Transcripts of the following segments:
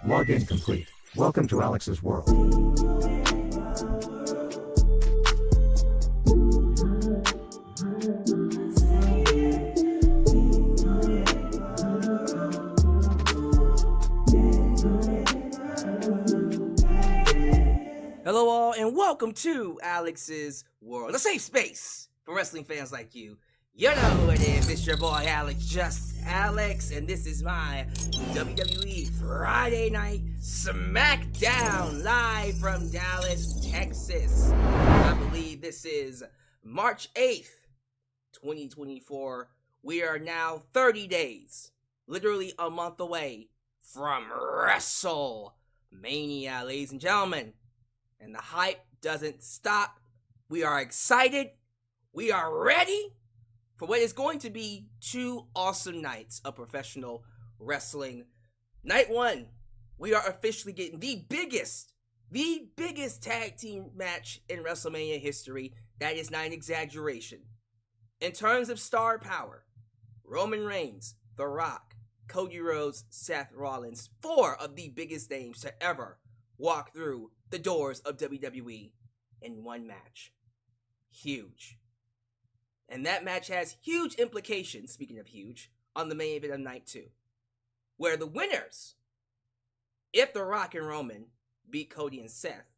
Login complete. Welcome to Alyx's world. Hello all and welcome to Alyx's world, a safe space for wrestling fans like you. You know who it is, it's your boy Alyx, just Alyx, and this is my WWE Friday Night SmackDown, live from Dallas, Texas. I believe this is March 8th, 2024. We are now 30 days, literally a month away from WrestleMania, ladies and gentlemen. And the hype doesn't stop. We are excited. We are ready for what is going to be two awesome nights of professional wrestling. Night one, we are officially getting the biggest tag team match in WrestleMania history. That is not an exaggeration. In terms of star power, Roman Reigns, The Rock, Cody Rhodes, Seth Rollins, four of the biggest names to ever walk through the doors of WWE in one match. Huge. And that match has huge implications, speaking of huge, on the main event of night two, where the winners, if The Rock and Roman beat Cody and Seth,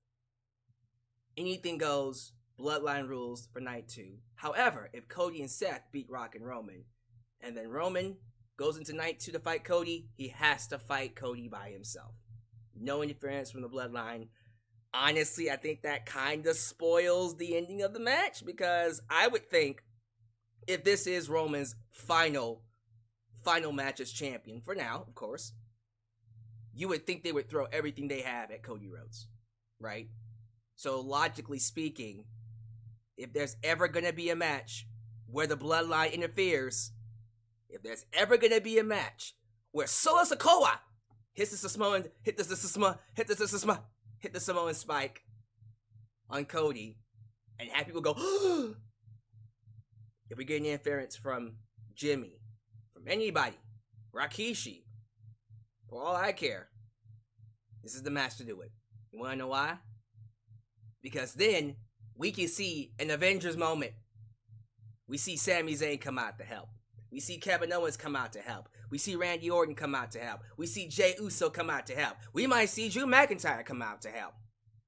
anything goes, bloodline rules for night two. However, if Cody and Seth beat Rock and Roman, and then Roman goes into night two to fight Cody, he has to fight Cody by himself. No interference from the bloodline. Honestly, I think that kind of spoils the ending of the match, because I would think if this is Roman's final match as champion, for now, of course, you would think they would throw everything they have at Cody Rhodes, right? So logically speaking, if there's ever going to be a match where the bloodline interferes, if there's ever going to be a match where Solo Sikoa hit the Samoan spike on Cody, and have people go, if we get any interference from Jimmy, from anybody, Rikishi, for all I care, this is the match to do it. You want to know why? Because then we can see an Avengers moment. We see Sami Zayn come out to help. We see Kevin Owens come out to help. We see Randy Orton come out to help. We see Jey Uso come out to help. We might see Drew McIntyre come out to help.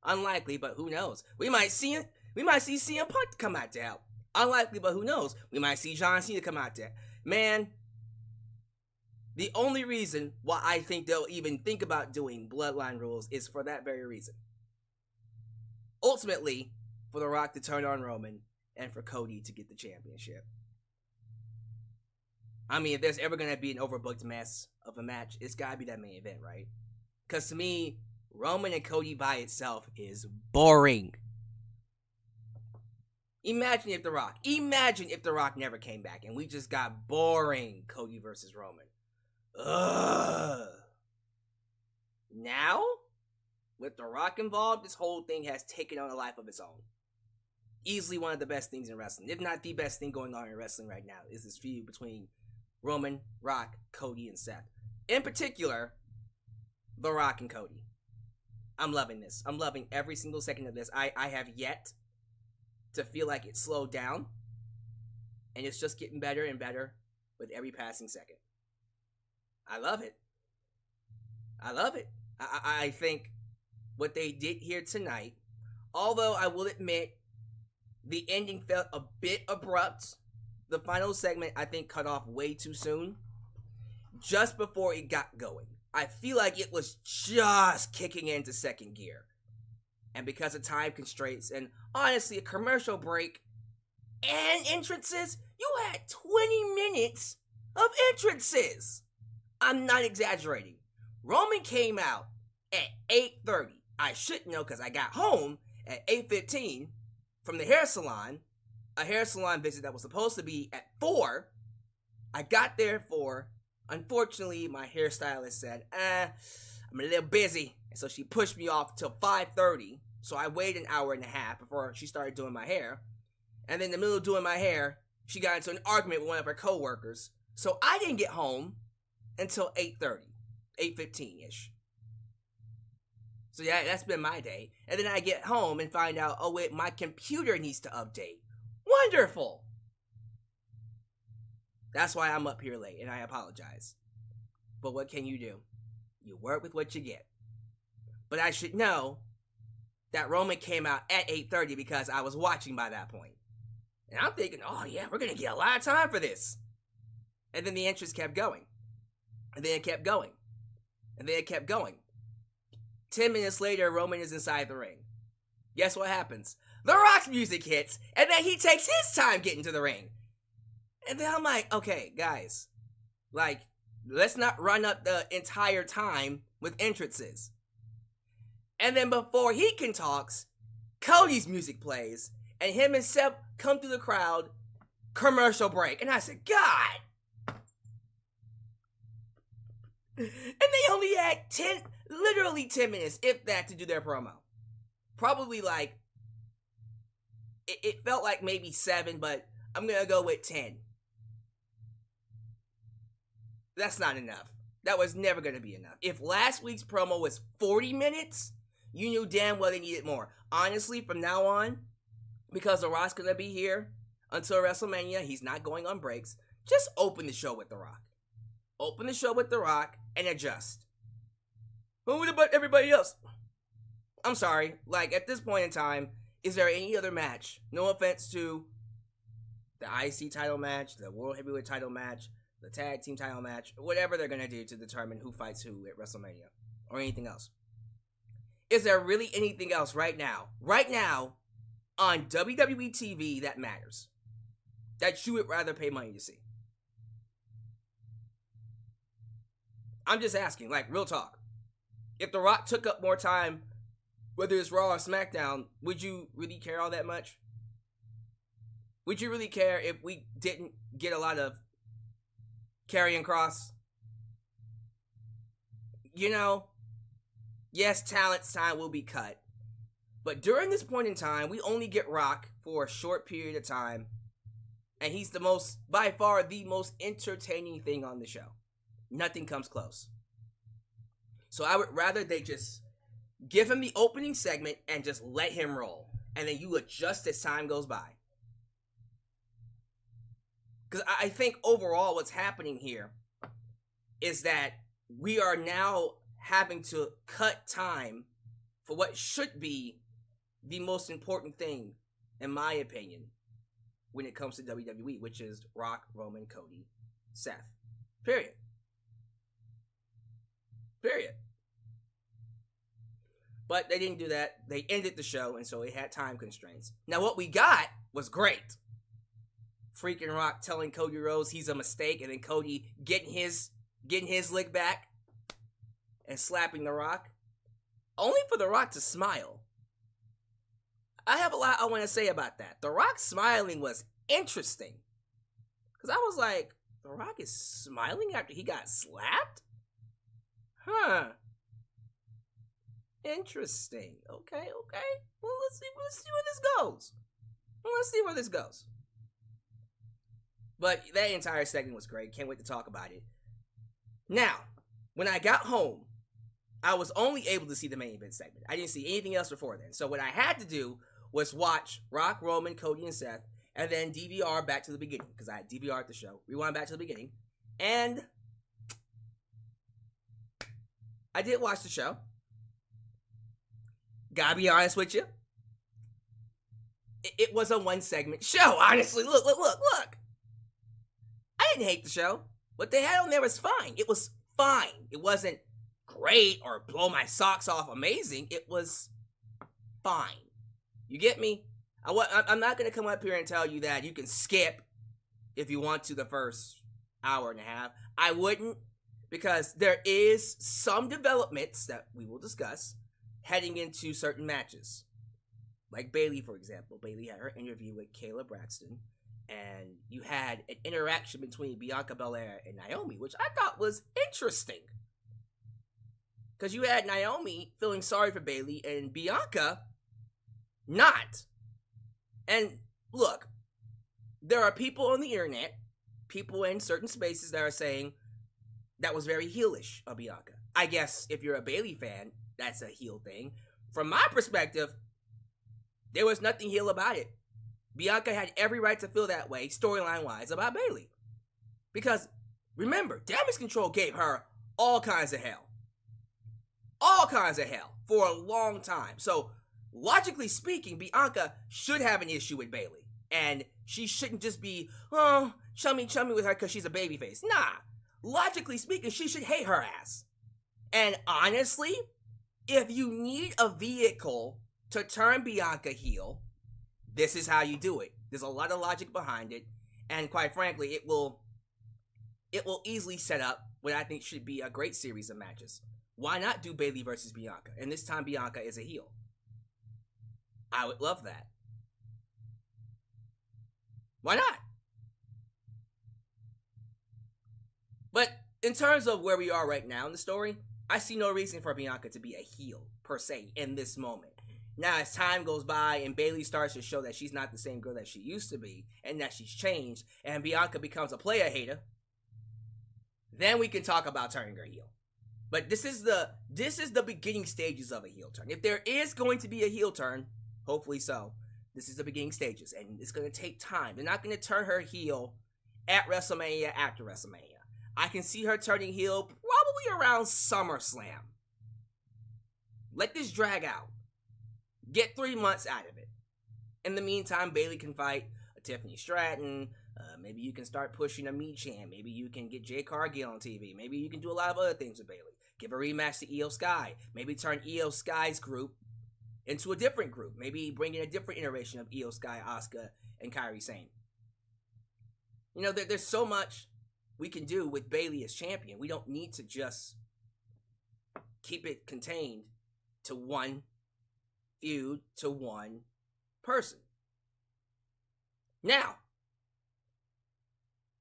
Unlikely, but who knows? We might see CM Punk come out to help. Unlikely, but who knows? We might see John Cena come out there. Man, the only reason why I think they'll even think about doing bloodline rules is for that very reason. Ultimately, for The Rock to turn on Roman and for Cody to get the championship. I mean, if there's ever going to be an overbooked mess of a match, it's got to be that main event, right? Because to me, Roman and Cody by itself is boring. Imagine if The Rock never came back and we just got boring Cody versus Roman. Ugh. Now, with The Rock involved, this whole thing has taken on a life of its own. Easily one of the best things in wrestling, if not the best thing going on in wrestling right now, is this feud between Roman, Rock, Cody, and Seth. In particular, The Rock and Cody. I'm loving this. I'm loving every single second of this. I have yet to feel like it slowed down, and it's just getting better and better with every passing second. I love it. I think what they did here tonight, although I will admit the ending felt a bit abrupt. The final segment, I think, cut off way too soon, just before it got going. I feel like it was just kicking into second gear. And because of time constraints and, honestly, a commercial break and entrances, you had 20 minutes of entrances. I'm not exaggerating. Roman came out at 8:30. I should know because I got home at 8:15 from the hair salon. A hair salon visit that was supposed to be at 4. I got there at 4. Unfortunately, my hairstylist said, I'm a little busy. And so she pushed me off till 5:30. So I waited an hour and a half before she started doing my hair. And then in the middle of doing my hair, she got into an argument with one of her coworkers. So I didn't get home until 8:30, 8:15-ish. So yeah, that's been my day. And then I get home and find out, oh wait, my computer needs to update. Wonderful! That's why I'm up here late, and I apologize. But what can you do? You work with what you get. But I should know that Roman came out at 8:30 because I was watching by that point. And I'm thinking, oh yeah, we're going to get a lot of time for this. And then the entrance kept going. And then it kept going. And then it kept going. 10 minutes later, Roman is inside the ring. Guess what happens? The Rock's music hits, and then he takes his time getting to the ring. And then I'm like, okay, guys, like, let's not run up the entire time with entrances. And then before he can talk, Cody's music plays, and him and Seth come through the crowd, commercial break. And I said, God! And they only had literally 10 minutes, if that, to do their promo. Probably like, it felt like maybe 7, but I'm gonna go with 10. That's not enough. That was never gonna be enough. If last week's promo was 40 minutes, you knew damn well they needed more. Honestly, from now on, because The Rock's gonna be here until WrestleMania, he's not going on breaks, just open the show with The Rock. Open the show with The Rock and adjust. But what about everybody else? I'm sorry, like, at this point in time, is there any other match? No offense to the IC title match, the World Heavyweight title match, the Tag Team title match, whatever they're going to do to determine who fights who at WrestleMania, or anything else. Is there really anything else right now on WWE TV that matters? That you would rather pay money to see? I'm just asking, like, real talk. If The Rock took up more time, whether it's Raw or SmackDown, would you really care all that much? Would you really care if we didn't get a lot of Karrion Kross? You know, yes, talent's time will be cut. But during this point in time, we only get Rock for a short period of time. And he's by far, the most entertaining thing on the show. Nothing comes close. So I would rather they just give him the opening segment and just let him roll. And then you adjust as time goes by. Because I think overall what's happening here is that we are now having to cut time for what should be the most important thing, in my opinion, when it comes to WWE, which is Rock, Roman, Cody, Seth. Period. But they didn't do that. They ended the show, and so it had time constraints. Now, what we got was great. Freaking Rock telling Cody Rhodes he's a mistake, and then Cody getting his lick back and slapping The Rock. Only for The Rock to smile. I have a lot I want to say about that. The Rock smiling was interesting. Because I was like, The Rock is smiling after he got slapped? Huh. Interesting. Okay. Well, let's see where this goes. But that entire segment was great. Can't wait to talk about it. Now, when I got home, I was only able to see the main event segment. I didn't see anything else before then. So what I had to do was watch Rock, Roman, Cody, and Seth, and then DVR back to the beginning, because I had DVR'd the show. Rewind back to the beginning. And I did watch the show. Gotta be honest with you. It was a one-segment show, honestly. Look. I didn't hate the show. What they had on there was fine. It was fine. It wasn't great or blow my socks off amazing. It was fine. You get me? I'm not going to come up here and tell you that you can skip if you want to the first hour and a half. I wouldn't, because there is some developments that we will discuss heading into certain matches. Like Bayley, for example. Bayley had her interview with Kayla Braxton, and you had an interaction between Bianca Belair and Naomi, which I thought was interesting. Because you had Naomi feeling sorry for Bayley and Bianca not. And look, there are people on the internet, people in certain spaces that are saying that was very heelish of Bianca. I guess if you're a Bayley fan, that's a heel thing. From my perspective, there was nothing heel about it. Bianca had every right to feel that way, storyline-wise, about Bayley. Because, remember, Damage Control gave her all kinds of hell. All kinds of hell for a long time. So, logically speaking, Bianca should have an issue with Bayley. And she shouldn't just be, chummy with her because she's a babyface. Nah. Logically speaking, she should hate her ass. And honestly, if you need a vehicle to turn Bianca heel, this is how you do it. There's a lot of logic behind it. And quite frankly, it will easily set up what I think should be a great series of matches. Why not do Bayley versus Bianca? And this time Bianca is a heel. I would love that. Why not? But in terms of where we are right now in the story, I see no reason for Bianca to be a heel, per se, in this moment. Now, as time goes by and Bayley starts to show that she's not the same girl that she used to be, and that she's changed, and Bianca becomes a player hater, then we can talk about turning her heel. But this is the beginning stages of a heel turn. If there is going to be a heel turn, hopefully so, this is the beginning stages, and it's going to take time. They're not going to turn her heel at WrestleMania after WrestleMania. I can see her turning heel probably around SummerSlam. Let this drag out. Get 3 months out of it. In the meantime, Bayley can fight a Tiffany Stratton. Maybe you can start pushing a Michan. Maybe you can get Jade Cargill on TV. Maybe you can do a lot of other things with Bayley. Give a rematch to Io Sky. Maybe turn Io Sky's group into a different group. Maybe bring in a different iteration of Io Sky, Asuka, and Kairi Sane. You know, there's so much we can do with Bayley as champion. We don't need to just keep it contained to one feud, to one person. Now,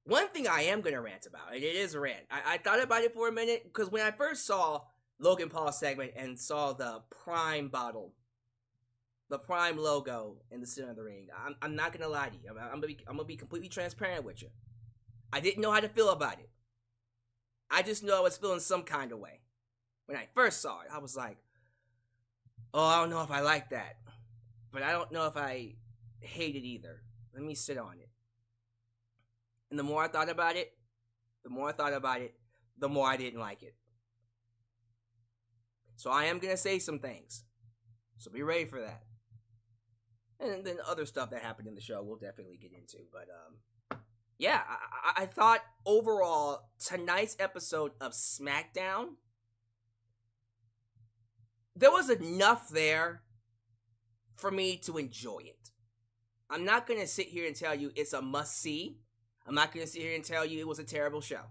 one thing I am going to rant about, and it is a rant. I thought about it for a minute, because when I first saw Logan Paul's segment and saw the Prime bottle, the Prime logo in the center of the ring, I'm not going to lie to you. I'm going to be completely transparent with you. I didn't know how to feel about it. I just knew I was feeling some kind of way. When I first saw it, I was like, oh, I don't know if I like that. But I don't know if I hate it either. Let me sit on it. And the more I thought about it, the more I didn't like it. So I am going to say some things. So be ready for that. And then other stuff that happened in the show we'll definitely get into. But, yeah, I thought overall tonight's episode of SmackDown, there was enough there for me to enjoy it. I'm not going to sit here and tell you it's a must-see. I'm not going to sit here and tell you it was a terrible show.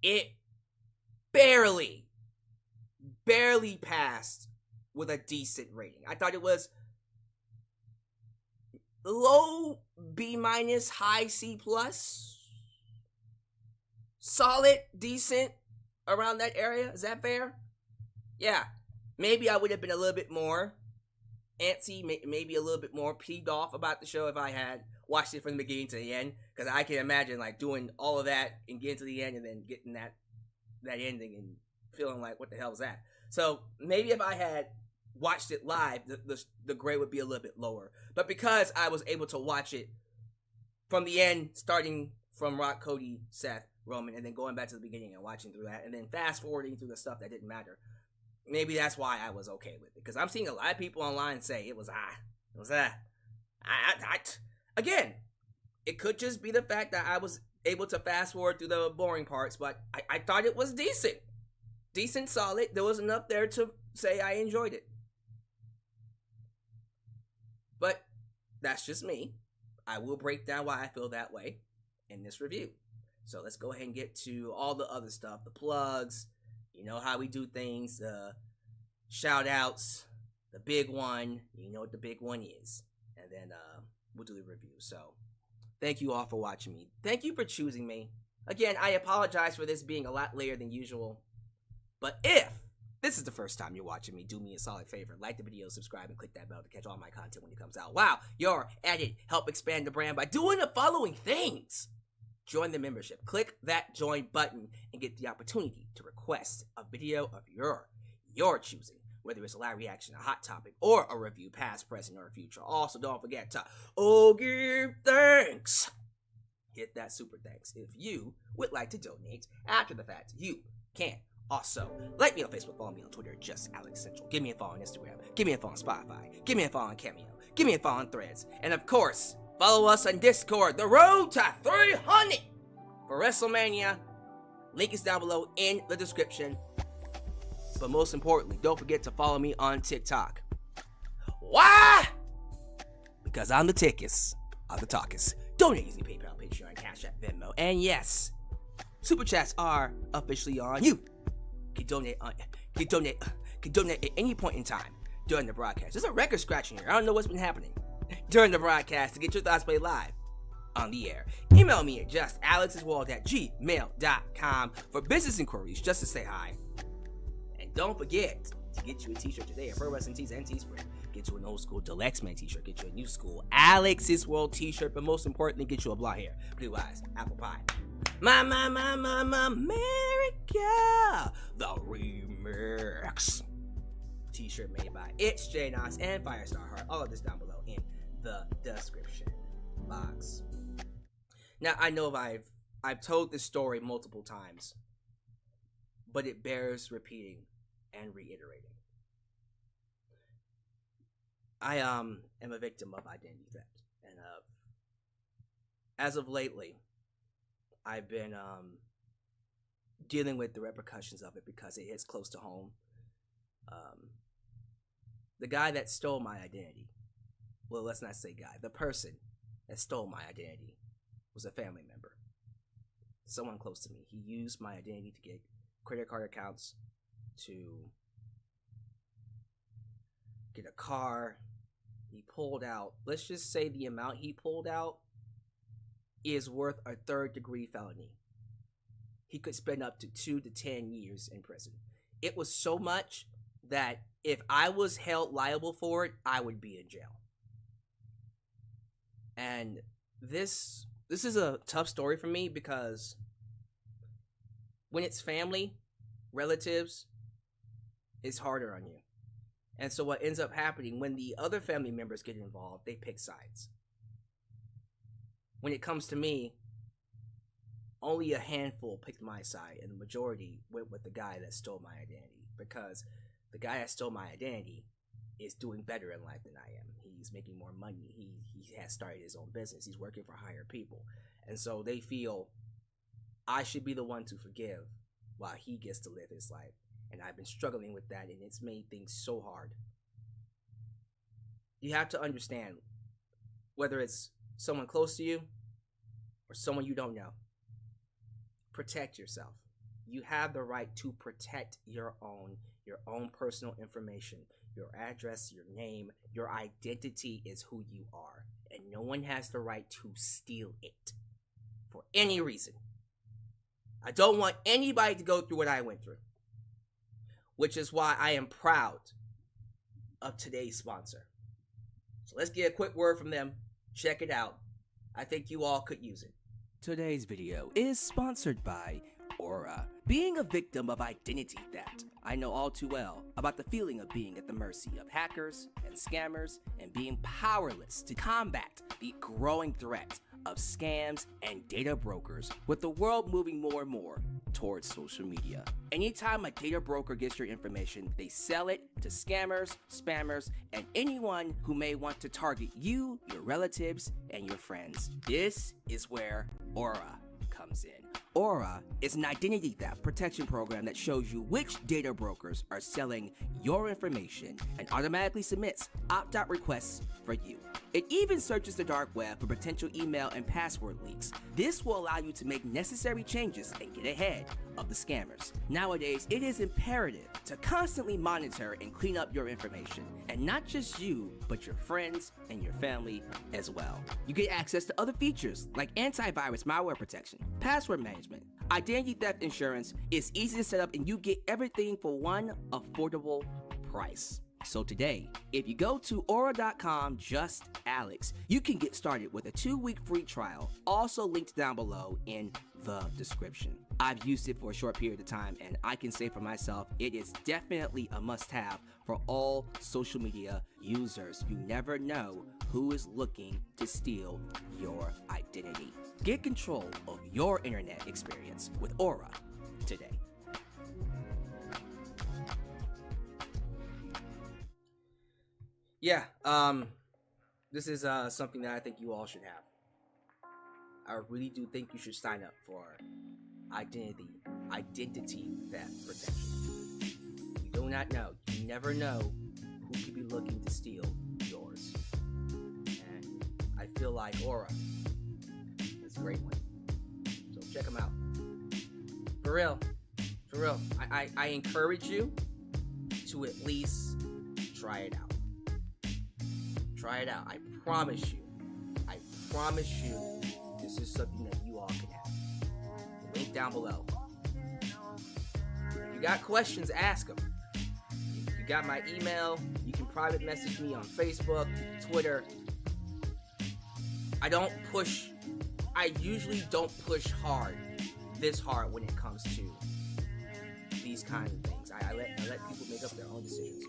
It barely passed with a decent rating. I thought it was low B-, high C+. Solid, decent, around that area. Is that fair? Yeah. Maybe I would have been a little bit more antsy, maybe a little bit more peeved off about the show if I had watched it from the beginning to the end, because I can imagine like doing all of that and getting to the end and then getting that ending and feeling like, what the hell is that? So maybe if I had watched it live, the grade would be a little bit lower. But because I was able to watch it from the end, starting from Rock, Cody, Seth, Roman, and then going back to the beginning and watching through that, and then fast forwarding through the stuff that didn't matter, maybe that's why I was okay with it. Because I'm seeing a lot of people online say it was again, it could just be the fact that I was able to fast forward through the boring parts, but I thought it was decent. Decent, solid. There was enough there to say I enjoyed it. But that's just me. I will break down why I feel that way in this review. So let's go ahead and get to all the other stuff. The plugs. You know how we do things. The shout outs. The big one. You know what the big one is. And then we'll do the review. So thank you all for watching me. Thank you for choosing me. Again, I apologize for this being a lot later than usual. But if this is the first time you're watching me, do me a solid favor. Like the video, subscribe, and click that bell to catch all my content when it comes out. Wow, your edit help expand the brand by doing the following things. Join the membership. Click that join button and get the opportunity to request a video of your choosing, whether it's a live reaction, a hot topic, or a review, past, present, or future. Also, don't forget to give thanks. Hit that super thanks. If you would like to donate after the fact, you can. Also, like me on Facebook, follow me on Twitter, just Alex Central. Give me a follow on Instagram. Give me a follow on Spotify. Give me a follow on Cameo. Give me a follow on Threads. And of course, follow us on Discord. The road to 300 for WrestleMania. Link is down below in the description. But most importantly, don't forget to follow me on TikTok. Why? Because I'm the tickest. I'm the talkest. Donate using PayPal, Patreon, Cashapp, Venmo. And yes, Super Chats are officially on. You can donate at any point in time during the broadcast. There's a record scratching here. I don't know what's been happening during the broadcast to get your thoughts played live on the air. Email me at justalexsworld@gmail.com for business inquiries, just to say hi. And don't forget to get you a t-shirt today at Pro Wrestling Tees and Teespring. Get you an old school Deluxe Man t-shirt. Get you a new school Alex's World t-shirt. But most importantly, get you a blonde hair, blue eyes, apple pie. My America, the remix t-shirt made by It's J Knox and Firestar Heart. All of this down below in the description box. Now, I know I've told this story multiple times, but it bears repeating and reiterating. I am a victim of identity theft, and as of lately, I've been dealing with the repercussions of it because it hits close to home. The guy that stole my identity, well, let's not say guy, the person that stole my identity was a family member, someone close to me. He used my identity to get credit card accounts, to get a car. He pulled out, let's just say the amount he pulled out is worth a third-degree felony. He could spend up to 2 to 10 years in prison. It was so much that if I was held liable for it, I would be in jail. And this is a tough story for me because when it's family, relatives, it's harder on you. And so what ends up happening, when the other family members get involved, they pick sides. When it comes to me, only a handful picked my side, and the majority went with the guy that stole my identity, because the guy that stole my identity is doing better in life than I am. He's making more money. He has started his own business. He's working for higher people. And so they feel I should be the one to forgive while he gets to live his life. And I've been struggling with that, and it's made things so hard. You have to understand, whether it's someone close to you or someone you don't know, protect yourself. You have the right to protect your own personal information. Your address, your name, your identity is who you are. And no one has the right to steal it for any reason. I don't want anybody to go through what I went through, which is why I am proud of today's sponsor. So let's get a quick word from them. Check it out. I think you all could use it. Today's video is sponsored by Aura. Being a victim of identity theft, I know all too well about the feeling of being at the mercy of hackers and scammers and being powerless to combat the growing threat of scams and data brokers, with the world moving more and more towards social media. Anytime a data broker gets your information, they sell it to scammers, spammers, and anyone who may want to target you, your relatives, and your friends. This is where Aura comes in. Aura is an identity theft protection program that shows you which data brokers are selling your information and automatically submits opt-out requests for you. It even searches the dark web for potential email and password leaks. This will allow you to make necessary changes and get ahead of the scammers. Nowadays, it is imperative to constantly monitor and clean up your information, and not just you, but your friends and your family as well. You get access to other features like antivirus malware protection, password management, identity theft insurance. Is easy to set up, and you get everything for one affordable price. So today, if you go to aura.com just Alyx, you can get started with a 2-week free trial, also linked down below in the description. I've used it for a short period of time, and I can say for myself, it is definitely a must-have for all social media users. You never know who is looking to steal your identity. Get control of your internet experience with Aura today. Yeah, this is something that I think you all should have. I really do think you should sign up for identity theft protection. You do not know. You never know who could be looking to steal yours. And I feel like Aura is a great one. So check them out. For real. I encourage you to at least try it out. Try it out. I promise you, this is something that you all can have. The link down below. If you got questions, ask them. You got my email. You can private message me on Facebook, Twitter. I usually don't push this hard when it comes to these kinds of things. I let people make up their own decisions.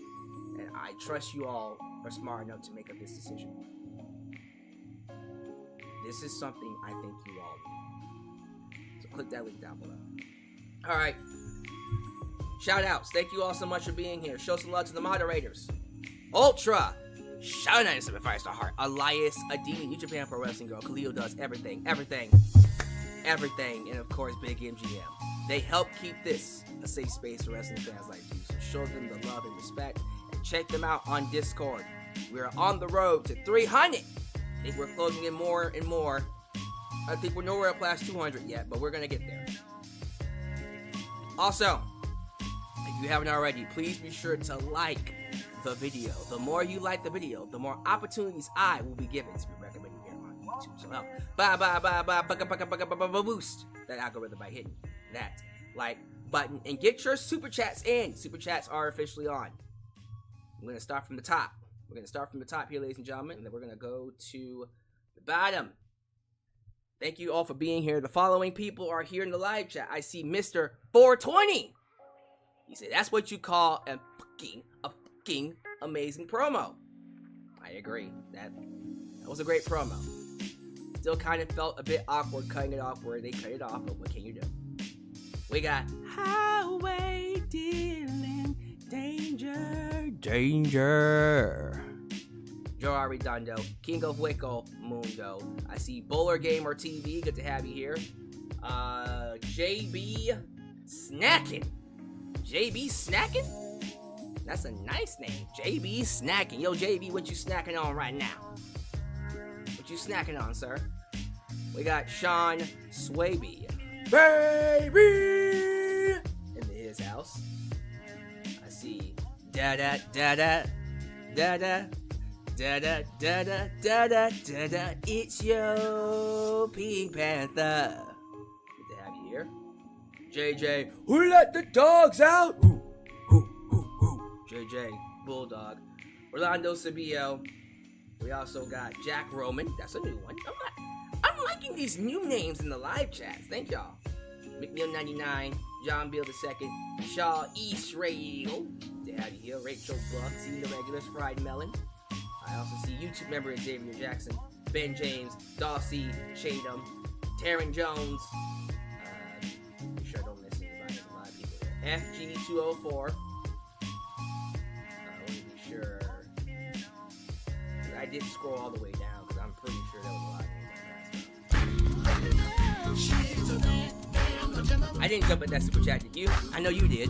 And I trust you all are smart enough to make up this decision. This is something I think you all need. So click that link down below. Alright. Shout outs. Thank you all so much for being here. Show some love to the moderators. Ultra. Shout out to some advice to heart. Elias, Adini, New Japan Pro Wrestling Girl. Khalil does everything. And of course, Big MGM. They help keep this a safe space for wrestling fans like you. So show them the love and respect. And check them out on Discord. We're on the road to 300. I think we're closing in more and more. I think we're nowhere past 200 yet, but we're going to get there. Also, if you haven't already, please be sure to like the video. The more you like the video, the more opportunities I will be given to be recommended here on YouTube. So help boost that algorithm by hitting that like button and get your super chats in. Super chats are officially on. I'm going to start from the top. We're going to start from the top here, ladies and gentlemen, and then we're going to go to the bottom. Thank you all for being here. The following people are here in the live chat. I see Mr. 420. He said, that's what you call a fucking amazing promo. I agree. That was a great promo. Still kind of felt a bit awkward cutting it off where they cut it off, but what can you do? We got Highway Dealing Danger. Joe Arredondo, King of Wicco, Mundo. I see Bowler Gamer TV. Good to have you here. JB Snacking. JB Snacking? That's a nice name. JB Snacking. Yo, JB, what you snacking on right now? What you snacking on, sir? We got Sean Swaby. Baby! In his house. I see da-da, da-da, da-da. Da-da, da-da, da-da, da-da, it's yo, Pink Panther. Good to have you here. JJ, who let the dogs out? Who? JJ, Bulldog. Orlando Sabio. We also got Jack Roman. That's a new one. I'm liking these new names in the live chats. Thank y'all. McNeil99, John Beal II, Shaw Israel. Good to have you here. Rachel Buck, seeing the regulars, Fried Melon. I also see YouTube member Xavier Jackson, Ben James, Dawsey, Chatham, Taryn Jones. Be sure I don't miss anybody. There's a lot of people here. FG204. Let me be sure. I did scroll all the way down because I'm pretty sure there was a lot of names. I didn't jump at that super chat, did you? I know you did.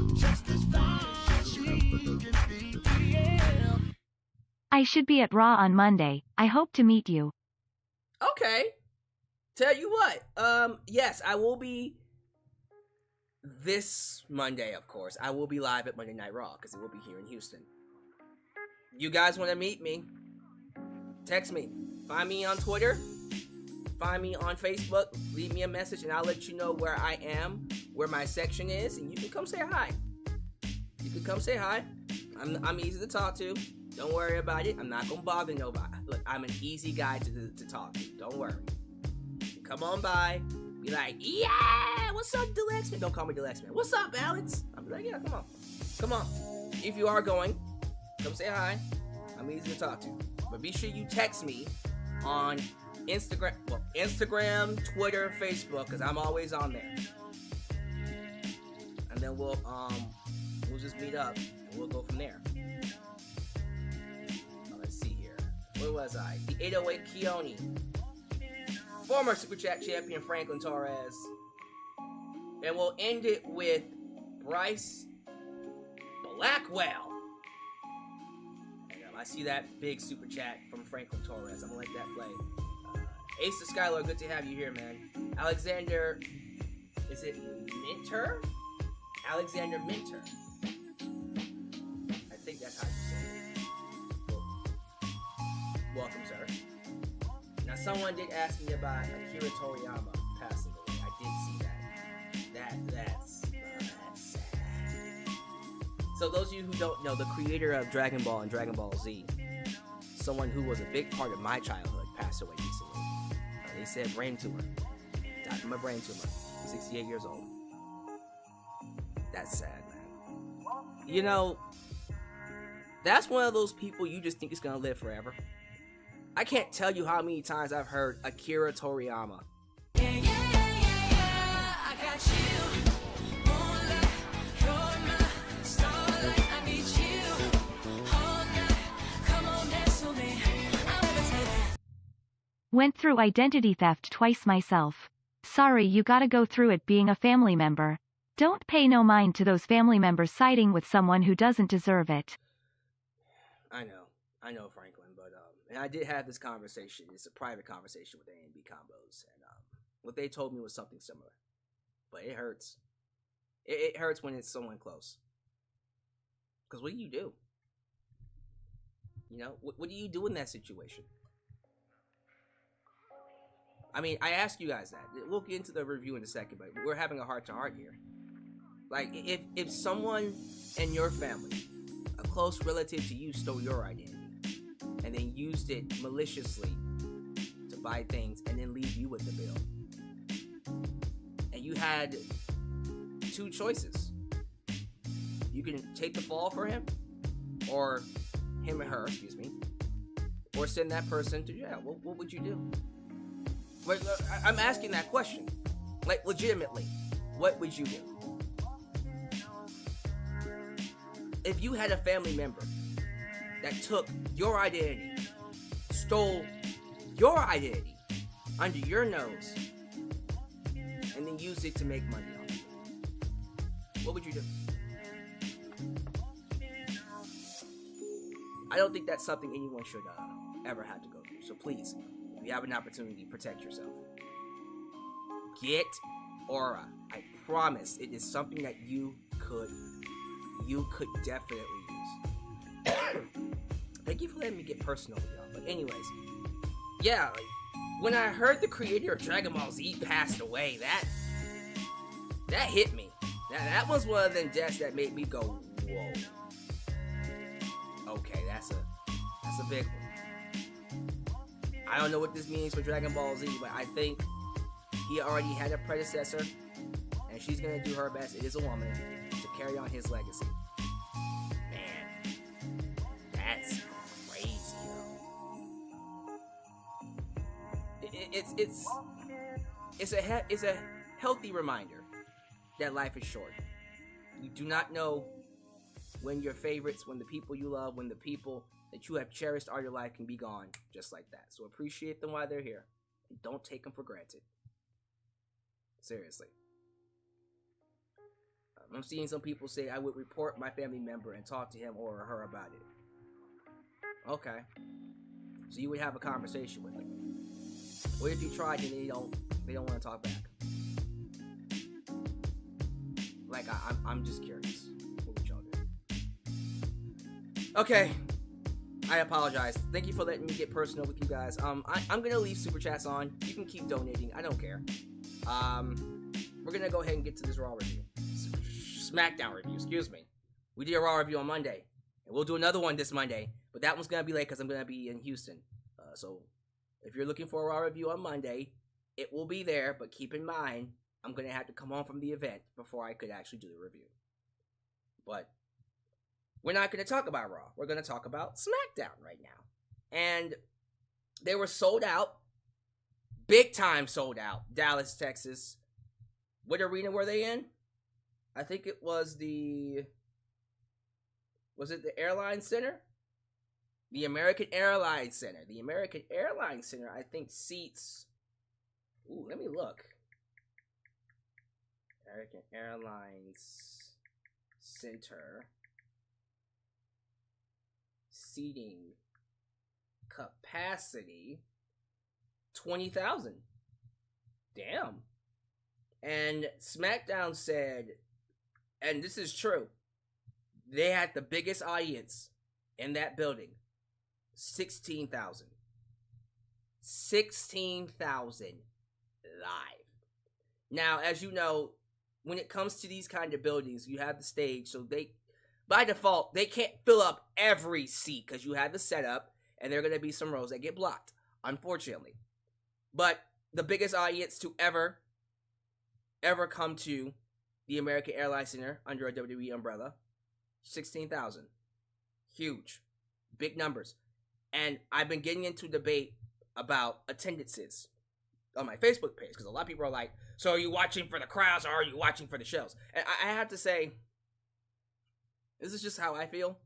I should be at Raw on Monday. I hope to meet you. Okay. Tell you what. Yes, I will be this Monday, of course. I will be live at Monday Night Raw because it will be here in Houston. You guys want to meet me? Text me. Find me on Twitter. Find me on Facebook. Leave me a message and I'll let you know where I am, where my section is, and you can come say hi. I'm easy to talk to. Don't worry about it. I'm not gonna bother nobody. Look, I'm an easy guy to talk to. Don't worry. Come on by. Be like, yeah, what's up, Deluxe Man? Don't call me Deluxe Man. What's up, Alex? I'll be like, yeah, come on. Come on. If you are going, come say hi. I'm easy to talk to. But be sure you text me on Instagram, Twitter, Facebook, because I'm always on there. And then we'll just meet up and we'll go from there. Let's see here. Where was I? The 808 Keone. Former Super Chat champion Franklin Torres. And we'll end it with Bryce Blackwell. And I see that big Super Chat from Franklin Torres. I'm gonna let that play. Ace of Skylar, good to have you here, man. Alexander, is it Minter? Alexander Minter. I think that's how you say it. Welcome, sir. Now, someone did ask me about Akira Toriyama passing away. I did see that. That's sad. So, those of you who don't know, the creator of Dragon Ball and Dragon Ball Z, someone who was a big part of my childhood, passed away recently. They said brain tumor. Died from a brain tumor. 68 years old. That's sad, man. You know, that's one of those people you just think is gonna live forever. I can't tell you how many times I've heard Akira Toriyama. I got you. I need you. All night. Come on, dance with me. I'll never say that. Went through identity theft twice myself. Sorry you gotta go through it being a family member. Don't pay no mind to those family members siding with someone who doesn't deserve it. I know, Franklin, but and I did have this conversation. It's a private conversation with A&B Combos, and what they told me was something similar. But it hurts. It hurts when it's someone close. Because what do you do? You know, what do you do in that situation? I mean, I asked you guys that. We'll get into the review in a second, but we're having a heart-to-heart here. Like, if someone in your family, a close relative to you, stole your identity and then used it maliciously to buy things and then leave you with the bill, and you had two choices. You can take the fall for him, or him or her, excuse me, or send that person to jail. What would you do? Wait, I'm asking that question. Like, legitimately, what would you do? If you had a family member that took your identity, stole your identity under your nose, and then used it to make money off you, what would you do? I don't think that's something anyone should ever have to go through. So please, if you have an opportunity, protect yourself. Get Aura. I promise it is something that you could definitely use. Thank you for letting me get personal with y'all. But anyways, yeah, like, when I heard the creator of Dragon Ball Z passed away, that hit me. That was one of them deaths that made me go, whoa. Okay, that's a big one. I don't know what this means for Dragon Ball Z, but I think he already had a predecessor, and she's gonna do her best. It is a woman to carry on his legacy. Man, that's crazy, yo. It's a healthy reminder that life is short. You do not know when your favorites, when the people you love, when the people that you have cherished all your life can be gone just like that. So appreciate them while they're here, and don't take them for granted. Seriously. I'm seeing some people say I would report my family member and talk to him or her about it. Okay. So you would have a conversation with them. What if you tried and they don't want to talk back? Like, I'm just curious. What would y'all do? Okay. I apologize. Thank you for letting me get personal with you guys. I'm gonna leave super chats on. You can keep donating. I don't care. We're gonna go ahead and get to this Raw review. Smackdown review, excuse me. We did a Raw review on Monday, And we'll do another one this Monday, but that one's going to be late because I'm going to be in Houston. So if you're looking for a Raw review on Monday, it will be there, but keep in mind, I'm going to have to come home from the event before I could actually do the review. But we're not going to talk about Raw. We're going to talk about SmackDown right now. And they were sold out. Big time sold out. Dallas, Texas. What arena were they in? I think it was Was it the Airline Center? The American Airlines Center. The American Airlines Center, I think, seats... Ooh, let me look. American Airlines Center. Seating capacity 20,000. Damn. And SmackDown said, and this is true, they had the biggest audience in that building. 16,000. 16,000 live. Now, as you know, when it comes to these kind of buildings, you have the stage, so they, by default, they can't fill up every seat because you have the setup, and there are going to be some rows that get blocked, unfortunately. But the biggest audience to ever come to the American Airlines Center under a WWE umbrella, 16,000. Huge. Big numbers. And I've been getting into debate about attendances on my Facebook page because a lot of people are like, so are you watching for the crowds or are you watching for the shows? And I have to say, this is just how I feel.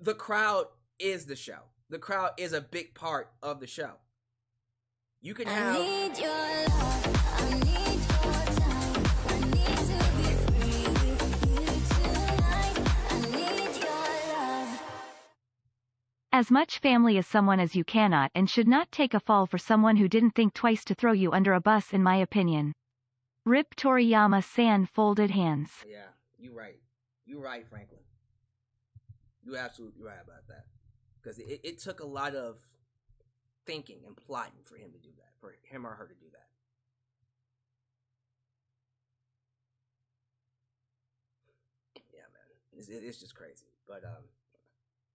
The crowd is the show. The crowd is a big part of the show. You can have... I need your love. I need your time. I need to be free with you tonight. I need your love. As much family as someone as you cannot and should not take a fall for someone who didn't think twice to throw you under a bus, in my opinion. Rip Toriyama-san folded hands. Yeah, you're right. You're right, Franklin. You're absolutely right about that. Because it took a lot of thinking and plotting for him to do that, for him or her to do that. Yeah, man, it's just crazy. But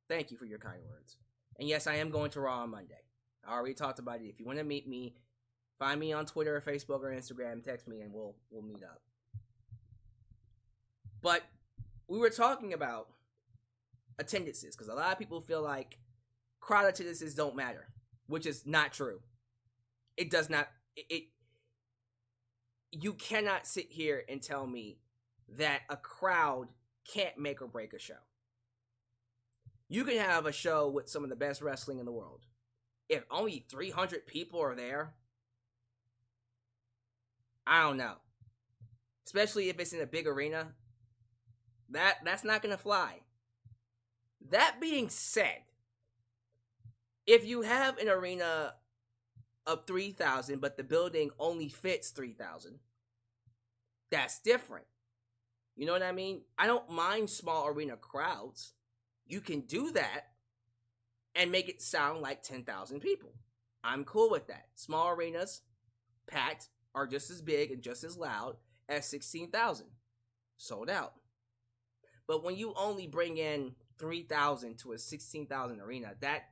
thank you for your kind words. And yes, I am going to Raw on Monday. I already talked about it. If you want to meet me, find me on Twitter or Facebook or Instagram, text me, and we'll meet up. But we were talking about attendances because a lot of people feel like crowd attendances don't matter, which is not true. It does not. You cannot sit here and tell me that a crowd can't make or break a show. You can have a show with some of the best wrestling in the world. If only 300 people are there, I don't know. Especially if it's in a big arena, that's not going to fly. That being said, if you have an arena of 3,000, but the building only fits 3,000, that's different. You know what I mean? I don't mind small arena crowds. You can do that and make it sound like 10,000 people. I'm cool with that. Small arenas, packed, are just as big and just as loud as 16,000. Sold out. But when you only bring in 3,000 to a 16,000 arena, that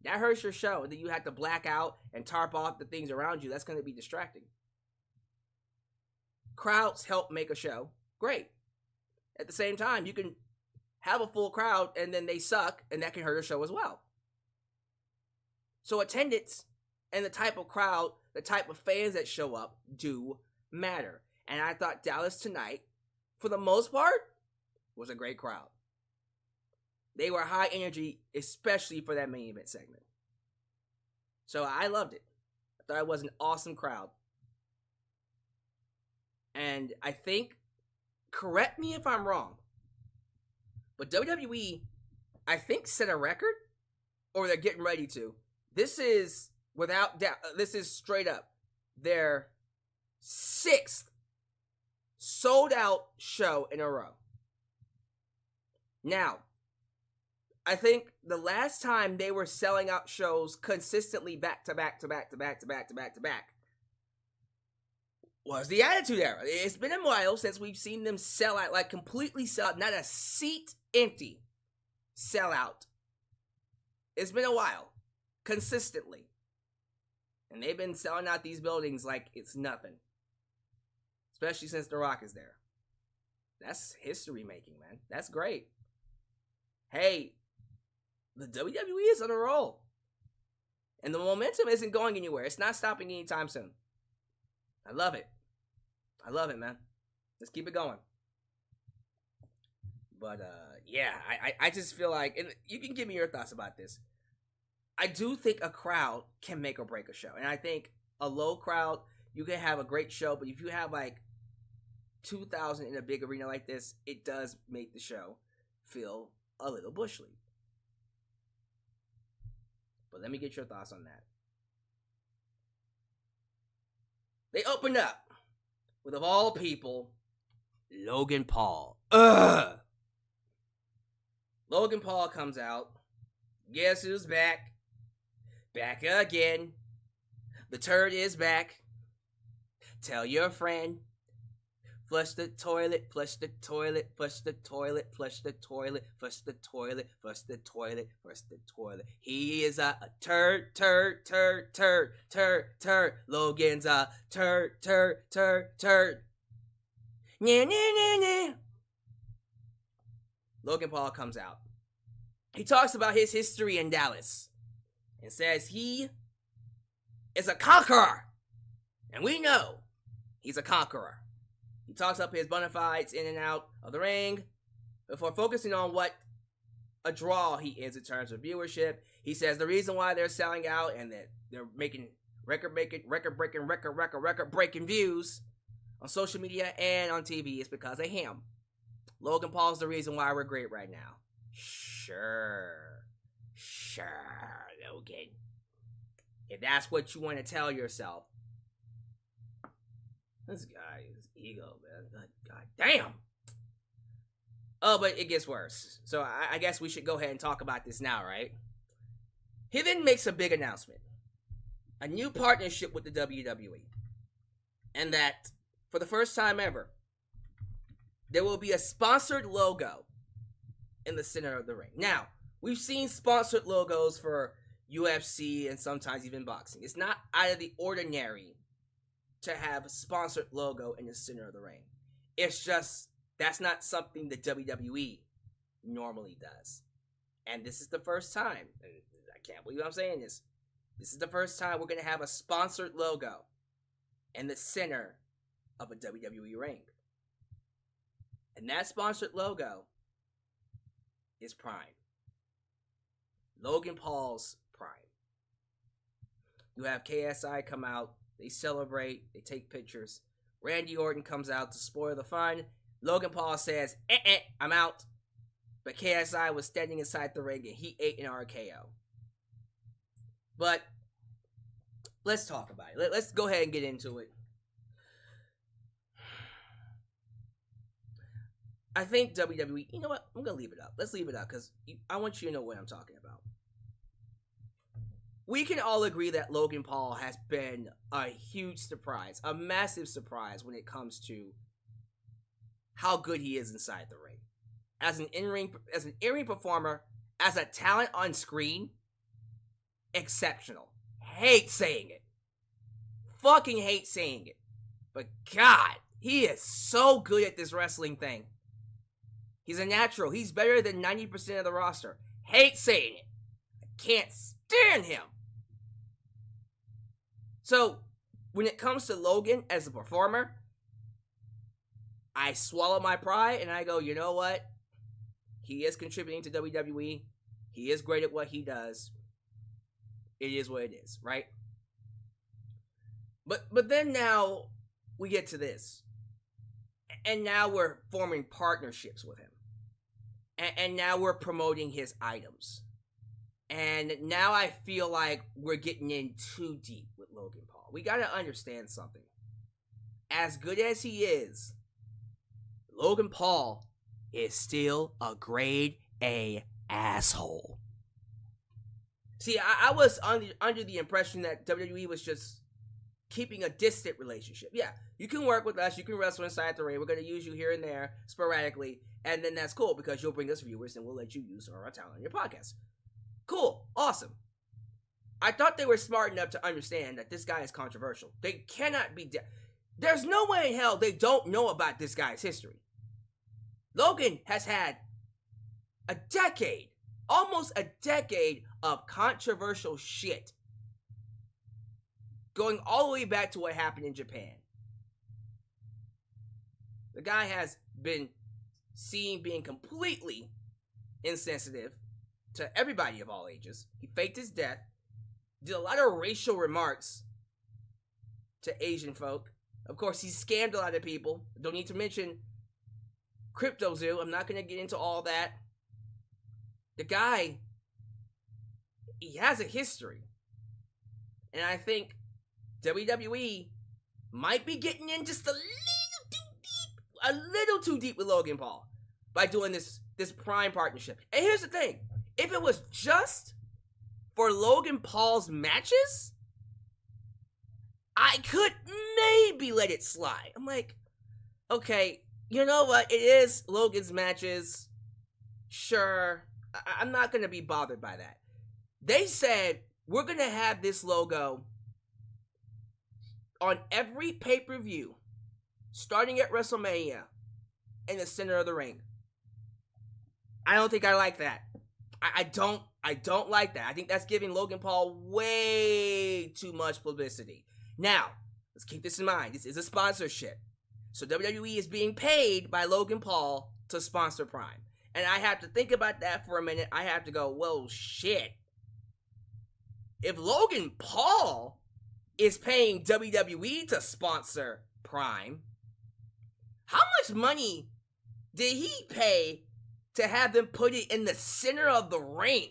hurts your show. And then you have to black out and tarp off the things around you. That's going to be distracting. Crowds help make a show great. At the same time, you can have a full crowd and then they suck, and that can hurt a show as well. So attendance and the type of crowd, the type of fans that show up do matter. And I thought Dallas tonight, for the most part, was a great crowd. They were high energy, especially for that main event segment. So I loved it. I thought it was an awesome crowd. And I think, correct me if I'm wrong, but WWE, I think, set a record, or they're getting ready to. This is, without doubt, this is straight up their 6th sold out show in a row. Now, I think the last time they were selling out shows consistently back to back to back to back to back to back to back was the Attitude Era. It's been a while since we've seen them sell out, like completely sell out, not a seat empty, sell out. It's been a while, consistently. And they've been selling out these buildings like it's nothing. Especially since The Rock is there. That's history making, man. That's great. Hey, the WWE is on a roll. And the momentum isn't going anywhere. It's not stopping anytime soon. I love it. I love it, man. Let's keep it going. But, yeah, I just feel like, and you can give me your thoughts about this. I do think a crowd can make or break a show. And I think a low crowd, you can have a great show, but if you have like 2,000 in a big arena like this, it does make the show feel a little bush league. But let me get your thoughts on that. They opened up with, of all people, Logan Paul. Ugh! Logan Paul comes out. Guess who's back? Back again. The turd is back. Tell your friend. Flush the toilet, flush the toilet, flush the toilet, flush the toilet, flush the toilet, flush the toilet, flush the toilet. He is a turd. Logan's a turd. Nah. Logan Paul comes out. He talks about his history in Dallas and says he is a conqueror. And we know he's a conqueror. He talks up his bona fides in and out of the ring before focusing on what a draw he is in terms of viewership. He says the reason why they're selling out and that they're making record-breaking views on social media and on TV is because of him. Logan Paul's the reason why we're great right now. Sure, Logan. If that's what you want to tell yourself. This guy is ego, man. God damn. Oh, but it gets worse. So I guess we should go ahead and talk about this now, right? He then makes a big announcement. A new partnership with the WWE. And that, for the first time ever, there will be a sponsored logo in the center of the ring. Now, we've seen sponsored logos for UFC and sometimes even boxing. It's not out of the ordinary to have a sponsored logo in the center of the ring. It's just, that's not something the WWE normally does. And this is the first time, and I can't believe I'm saying this, this is the first time we're going to have a sponsored logo in the center of a WWE ring. And that sponsored logo is Prime. Logan Paul's Prime. You have KSI come out, they celebrate, they take pictures. Randy Orton comes out to spoil the fun. Logan Paul says, I'm out. But KSI was standing inside the ring and he ate an RKO. But let's talk about it. Let's go ahead and get into it. I think WWE, you know what? I'm going to leave it up. Let's leave it up because I want you to know what I'm talking about. We can all agree that Logan Paul has been a huge surprise, a massive surprise when it comes to how good he is inside the ring. As an in-ring performer, as a talent on screen, exceptional. Hate saying it. Fucking hate saying it. But God, he is so good at this wrestling thing. He's a natural. He's better than 90% of the roster. Hate saying it. I can't stand him. So, when it comes to Logan as a performer, I swallow my pride and I go, you know what? He is contributing to WWE. He is great at what he does. It is what it is, right? But then now we get to this. And now we're forming partnerships with him. And now we're promoting his items. And now I feel like we're getting in too deep with Logan Paul. We gotta understand something. As good as he is, Logan Paul is still a grade A asshole. See, I was under the impression that WWE was just keeping a distant relationship. Yeah, you can work with us, you can wrestle inside the ring, we're going to use you here and there sporadically, and then that's cool because you'll bring us viewers and we'll let you use our talent on your podcast. Cool, awesome. I thought they were smart enough to understand that this guy is controversial. They cannot be... There's no way in hell they don't know about this guy's history. Logan has had a decade, almost a decade of controversial shit. Going all the way back to what happened in Japan. The guy has been seen being completely insensitive to everybody of all ages. He faked his death. Did a lot of racial remarks to Asian folk. Of course, he scammed a lot of people. Don't need to mention CryptoZoo. I'm not going to get into all that. The guy, he has a history. And I think WWE might be getting in just a little too deep with Logan Paul by doing this Prime partnership. And here's the thing. If it was just for Logan Paul's matches, I could maybe let it slide. I'm like, okay, you know what? It is Logan's matches. Sure. I'm not going to be bothered by that. They said, we're going to have this logo on every pay-per-view, starting at WrestleMania, in the center of the ring. I don't think I like that. I don't like that. I think that's giving Logan Paul way too much publicity. Now, let's keep this in mind. This is a sponsorship. So WWE is being paid by Logan Paul to sponsor Prime. And I have to think about that for a minute. I have to go, whoa, shit. If Logan Paul is paying WWE to sponsor Prime, how much money did he pay to have them put it in the center of the ring?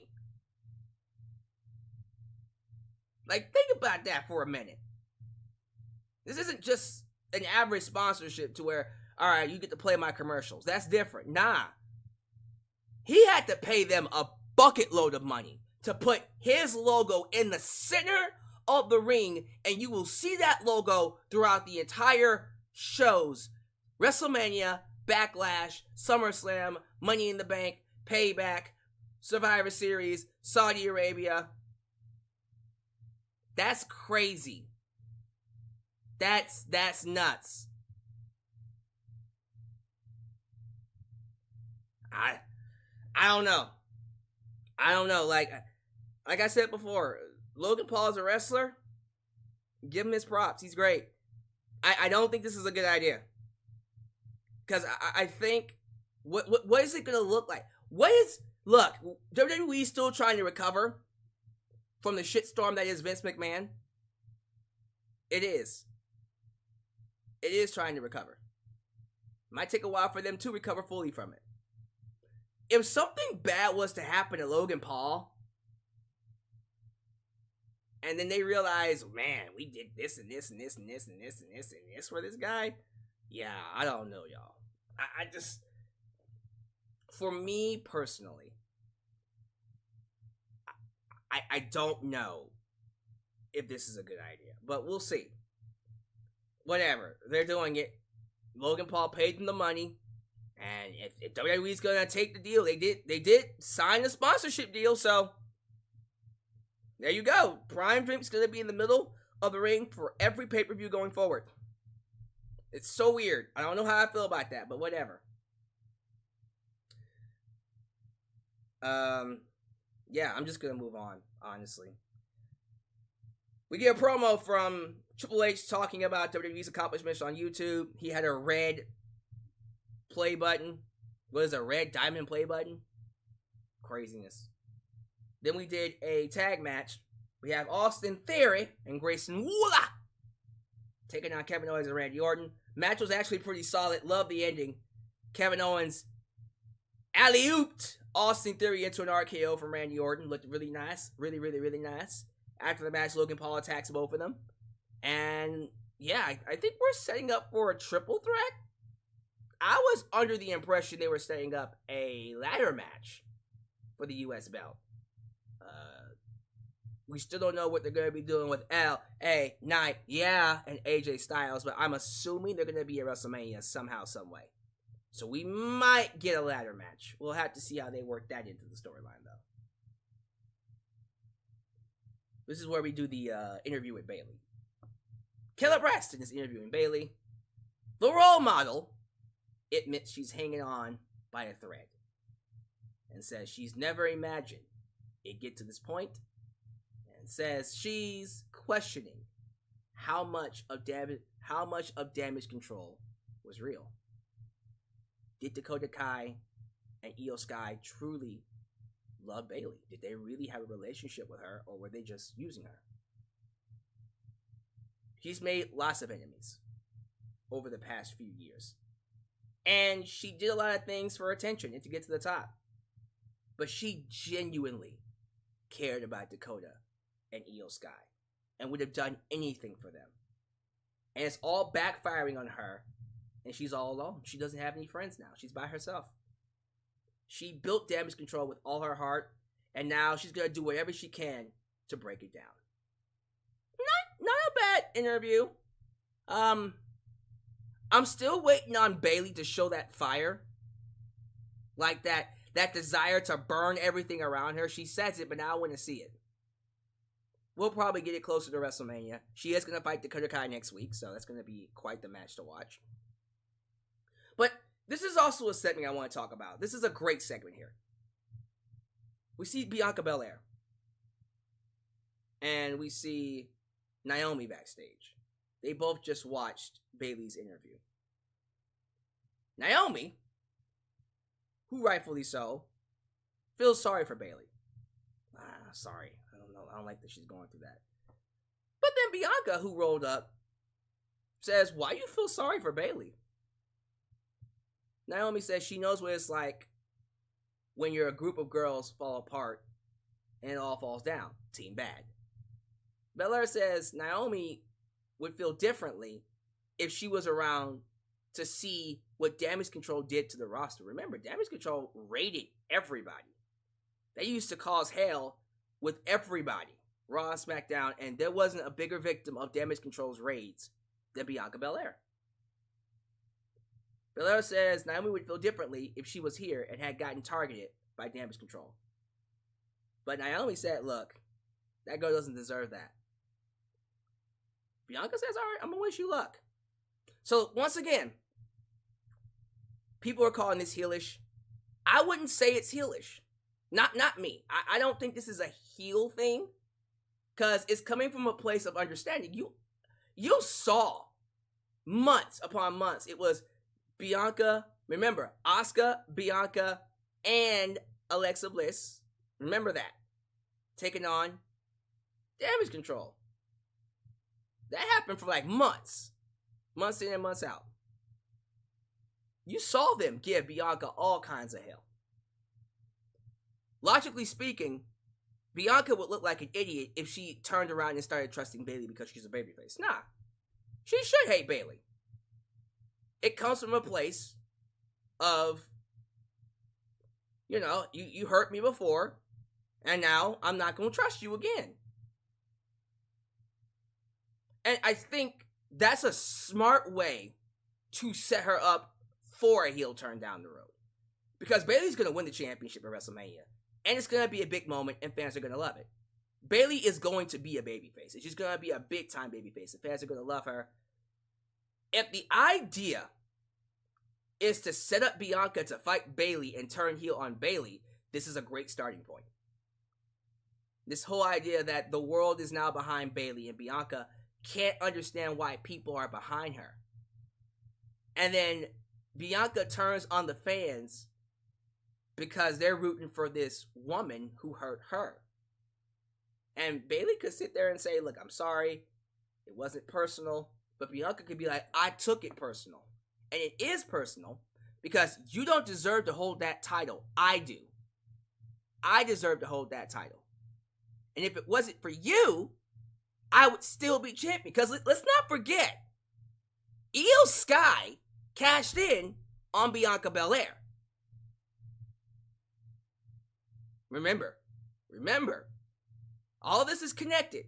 Like, think about that for a minute. This isn't just an average sponsorship to where, all right, you get to play my commercials. That's different. Nah. He had to pay them a bucket load of money to put his logo in the center of the ring, and you will see that logo throughout the entire shows. WrestleMania, Backlash, SummerSlam, Money in the Bank, Payback, Survivor Series, Saudi Arabia. That's crazy. That's nuts. I don't know. Like I said before, Logan Paul is a wrestler. Give him his props. He's great. I don't think this is a good idea. Because I think, what is it going to look like? Look, WWE is still trying to recover from the shitstorm that is Vince McMahon. It is. It is trying to recover. Might take a while for them to recover fully from it. If something bad was to happen to Logan Paul, and then they realize, man, we did this and this and this and this and this and this and this for this guy, yeah, I don't know, y'all. I just, for me personally, I don't know if this is a good idea, but we'll see. Whatever, they're doing it. Logan Paul paid them the money, and if WWE's gonna take the deal, they did sign a sponsorship deal, so there you go. Prime Drink's gonna be in the middle of the ring for every pay-per-view going forward. It's so weird. I don't know how I feel about that, but whatever. Yeah, I'm just gonna move on, honestly. We get a promo from Triple H talking about WWE's accomplishments on YouTube. He had a red play button. What is a red diamond play button? Craziness. Then we did a tag match. We have Austin Theory and Grayson Waller taking on Kevin Owens and Randy Orton. Match was actually pretty solid. Love the ending. Kevin Owens alley-ooped Austin Theory into an RKO from Randy Orton. Looked really nice. Really, really, really nice. After the match, Logan Paul attacks both of them. And yeah, I think we're setting up for a triple threat. I was under the impression they were setting up a ladder match for the U.S. belt. We still don't know what they're going to be doing with LA Knight, and AJ Styles, but I'm assuming they're going to be at WrestleMania somehow, some way. So we might get a ladder match. We'll have to see how they work that into the storyline, though. This is where we do the interview with Bayley. Kayla Braxton is interviewing Bayley. The role model admits she's hanging on by a thread and says she's never imagined it get to this point, and says she's questioning how much of damage control was real. Did Dakota Kai and Io Sky truly love Bayley? Did they really have a relationship with her, or were they just using her? She's made lots of enemies over the past few years, and she did a lot of things for attention and to get to the top. But she genuinely cared about Dakota and Io Sky and would have done anything for them. And it's all backfiring on her, and she's all alone. She doesn't have any friends now. She's by herself. She built damage control with all her heart, and now she's going to do whatever she can to break it down. Not a bad interview. I'm still waiting on Bayley to show that fire. Like that desire to burn everything around her. She says it, but now I want to see it. We'll probably get it closer to WrestleMania. She is going to fight Dakota Kai next week, so that's going to be quite the match to watch. But this is also a segment I want to talk about. This is a great segment here. We see Bianca Belair. And we see Naomi backstage. They both just watched Bayley's interview. Naomi, who rightfully so, feels sorry for Bayley. Sorry. I don't know. I don't like that she's going through that. But then Bianca, who rolled up, says, why you feel sorry for Bayley? Naomi says she knows what it's like when you're a group of girls fall apart and it all falls down. Team bad. Belair says Naomi would feel differently if she was around to see what Damage Control did to the roster. Remember, Damage Control raided everybody. They used to cause hell with everybody, Raw and SmackDown, and there wasn't a bigger victim of Damage Control's raids than Bianca Belair. Belair says Naomi would feel differently if she was here and had gotten targeted by Damage Control. But Naomi said, look, that girl doesn't deserve that. Bianca says, all right, I'm going to wish you luck. So, once again, people are calling this heelish. I wouldn't say it's heelish. Not me. I don't think this is a heel thing, because it's coming from a place of understanding. You saw months upon months. It was Bianca, remember, Asuka, Bianca, and Alexa Bliss. Remember that. Taking on Damage Control. That happened for like months. Months in and months out. You saw them give Bianca all kinds of hell. Logically speaking, Bianca would look like an idiot if she turned around and started trusting Bayley because she's a babyface. Nah. She should hate Bayley. It comes from a place of, you hurt me before, and now I'm not going to trust you again. And I think that's a smart way to set her up for a heel turn down the road. Because Bayley's going to win the championship at WrestleMania. And it's going to be a big moment, and fans are going to love it. Bayley is going to be a babyface. She's going to be a big-time babyface, and fans are going to love her. If the idea is to set up Bianca to fight Bayley and turn heel on Bayley, this is a great starting point. This whole idea that the world is now behind Bayley and Bianca can't understand why people are behind her. And then Bianca turns on the fans because they're rooting for this woman who hurt her. And Bayley could sit there and say, look, I'm sorry, it wasn't personal. But Bianca could be like, I took it personal. And it is personal because you don't deserve to hold that title. I do. I deserve to hold that title. And if it wasn't for you, I would still be champion. Because let's not forget, Io Sky cashed in on Bianca Belair. Remember, All of this is connected.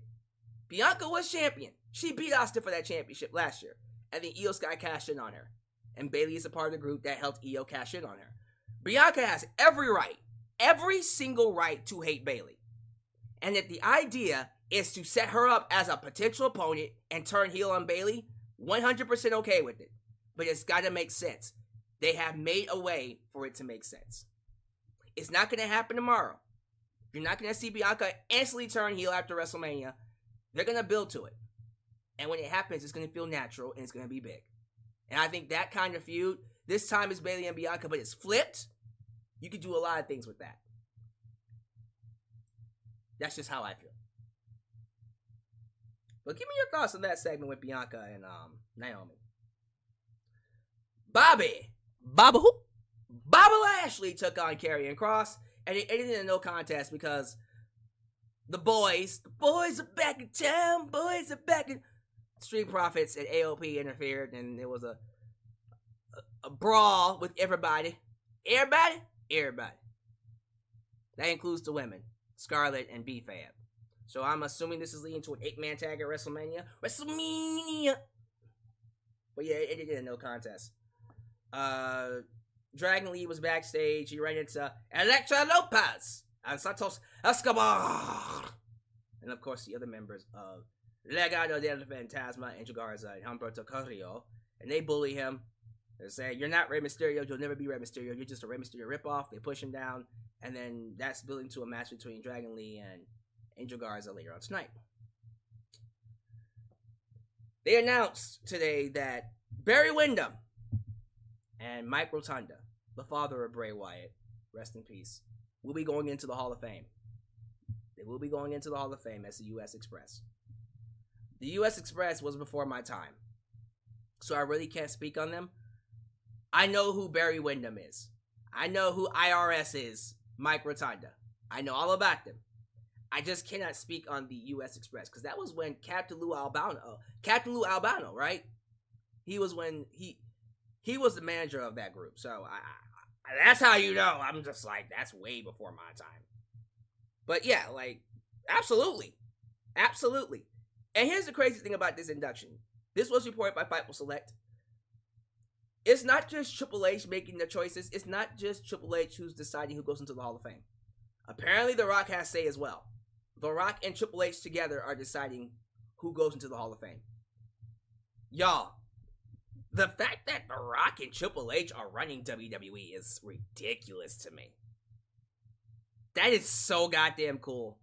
Bianca was champion. She beat Asuka for that championship last year. And then Io Sky cashed in on her. And Bayley is a part of the group that helped Io cash in on her. Bianca has every single right to hate Bayley. And if the idea is to set her up as a potential opponent and turn heel on Bayley, 100% okay with it. But it's got to make sense. They have made a way for it to make sense. It's not going to happen tomorrow. You're not going to see Bianca instantly turn heel after WrestleMania. They're going to build to it. And when it happens, it's going to feel natural and it's going to be big. And I think that kind of feud, this time is Bayley and Bianca, but it's flipped. You could do a lot of things with that. That's just how I feel. But give me your thoughts on that segment with Bianca and Naomi. Bobby Lashley took on Karrion Kross, and it ended in a no contest because the boys are back in town. Boys are back in. Street Profits and AOP interfered, and there was a brawl with everybody. Everybody. That includes the women, Scarlett and B-Fab. So I'm assuming this is leading to an 8-man tag at WrestleMania. But yeah, it ended in a no contest. Dragon Lee was backstage. He ran into Elektra Lopez and Santos Escobar. And of course, the other members of Legado del Fantasma, Angel Garza, and Humberto Carrillo. And they bully him. They're saying, you're not Rey Mysterio. You'll never be Rey Mysterio. You're just a Rey Mysterio ripoff. They push him down. And then that's building to a match between Dragon Lee and Angel Garza later on tonight. They announced today that Barry Windham and Mike Rotunda, the father of Bray Wyatt, rest in peace, will be going into the Hall of Fame. They will be going into the Hall of Fame as the U.S. Express. The U.S. Express was before my time, so I really can't speak on them. I know who Barry Windham is. I know who IRS is, Mike Rotunda. I know all about them. I just cannot speak on the U.S. Express, because that was when Captain Lou Albano, right? He was when he was the manager of that group, so that's how you know. I'm just like, that's way before my time. But yeah, like, absolutely. And here's the crazy thing about this induction. This was reported by Fightful Select. It's not just Triple H making the choices. It's not just Triple H who's deciding who goes into the Hall of Fame. Apparently, The Rock has say as well. The Rock and Triple H together are deciding who goes into the Hall of Fame. Y'all, the fact that The Rock and Triple H are running WWE is ridiculous to me. That is so goddamn cool.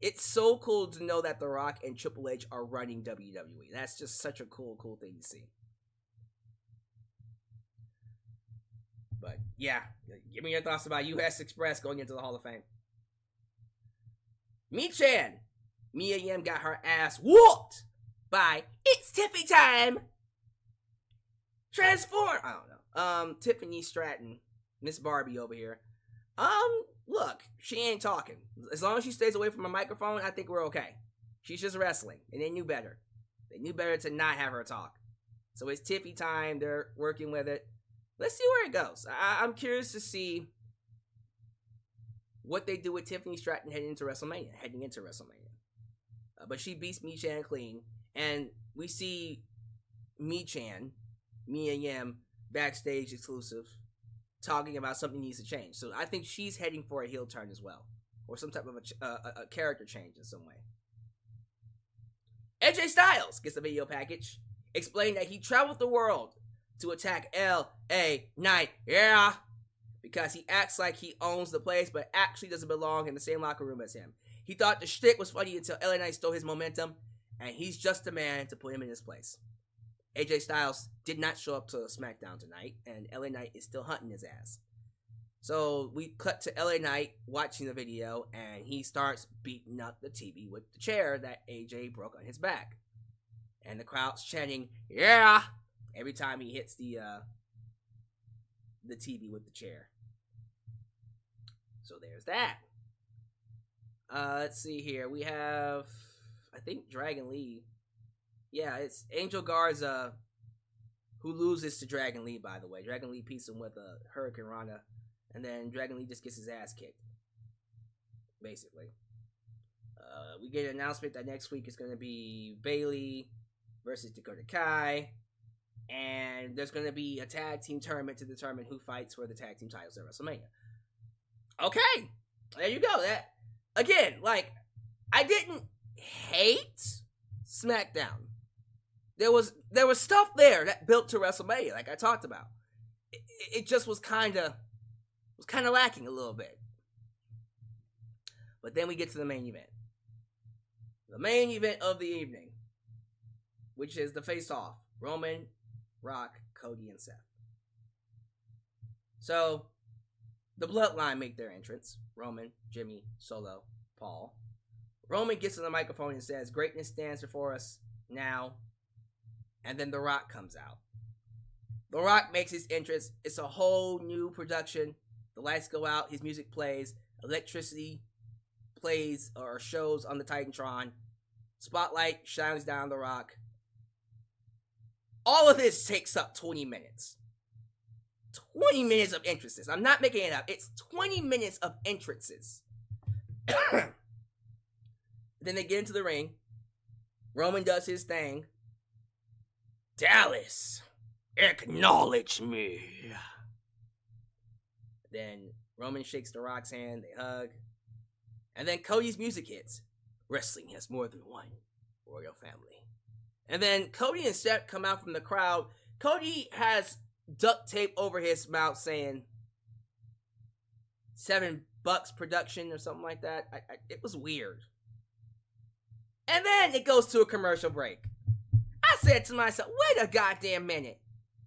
It's so cool to know that The Rock and Triple H are running WWE. That's just such a cool thing to see. But yeah, give me your thoughts about US Express going into the Hall of Fame. Michan. Mia Yim got her ass whooped by It's Tiffy Time. Transform. I don't know. Tiffany Stratton, Miss Barbie over here. Look, she ain't talking. As long as she stays away from a microphone, I think we're okay. She's just wrestling, and they knew better. They knew better to not have her talk. So it's Tiffy time. They're working with it. Let's see where it goes. I'm curious to see what they do with Tiffany Stratton heading into WrestleMania. But she beats Michan clean, and we see Michan, Mia Yim, backstage exclusive, talking about something needs to change. So I think she's heading for a heel turn as well, or some type of a character change in some way. AJ Styles gets a video package explaining that he traveled the world to attack L.A. Knight, yeah, because he acts like he owns the place, but actually doesn't belong in the same locker room as him. He thought the shtick was funny until L.A. Knight stole his momentum, and he's just the man to put him in his place. AJ Styles did not show up to SmackDown tonight, and LA Knight is still hunting his ass. So we cut to LA Knight watching the video, and he starts beating up the TV with the chair that AJ broke on his back. And the crowd's chanting, yeah, every time he hits the TV with the chair. So there's that. Let's see here. We have, I think, Dragon Lee. Yeah, it's Angel Garza who loses to Dragon Lee, by the way. Dragon Lee beats him with a Hurricane Rana, and then Dragon Lee just gets his ass kicked, basically. We get an announcement that next week is going to be Bayley versus Dakota Kai. And there's going to be a tag team tournament to determine who fights for the tag team titles at WrestleMania. Okay. There you go. That, again, like, I didn't hate SmackDown. There was stuff there that built to WrestleMania, like I talked about. It just was kind of lacking a little bit. But then we get to the main event. The main event of the evening, which is the face-off. Roman, Rock, Cody, and Seth. So, the Bloodline make their entrance. Roman, Jimmy, Solo, Paul. Roman gets on the microphone and says, "Greatness stands before us now." And then The Rock comes out. The Rock makes his entrance. It's a whole new production. The lights go out. His music plays. Electricity plays or shows on the Titantron. Spotlight shines down The Rock. All of this takes up 20 minutes. 20 minutes of entrances. I'm not making it up. It's 20 minutes of entrances. Then they get into the ring. Roman does his thing. "Dallas, acknowledge me." Then Roman shakes The Rock's hand. They hug. And then Cody's music hits. "Wrestling has more than one royal family." And then Cody and Seth come out from the crowd. Cody has duct tape over his mouth saying $7 production or something like that. It was weird. And then it goes to a commercial break. I said to myself, wait a goddamn minute.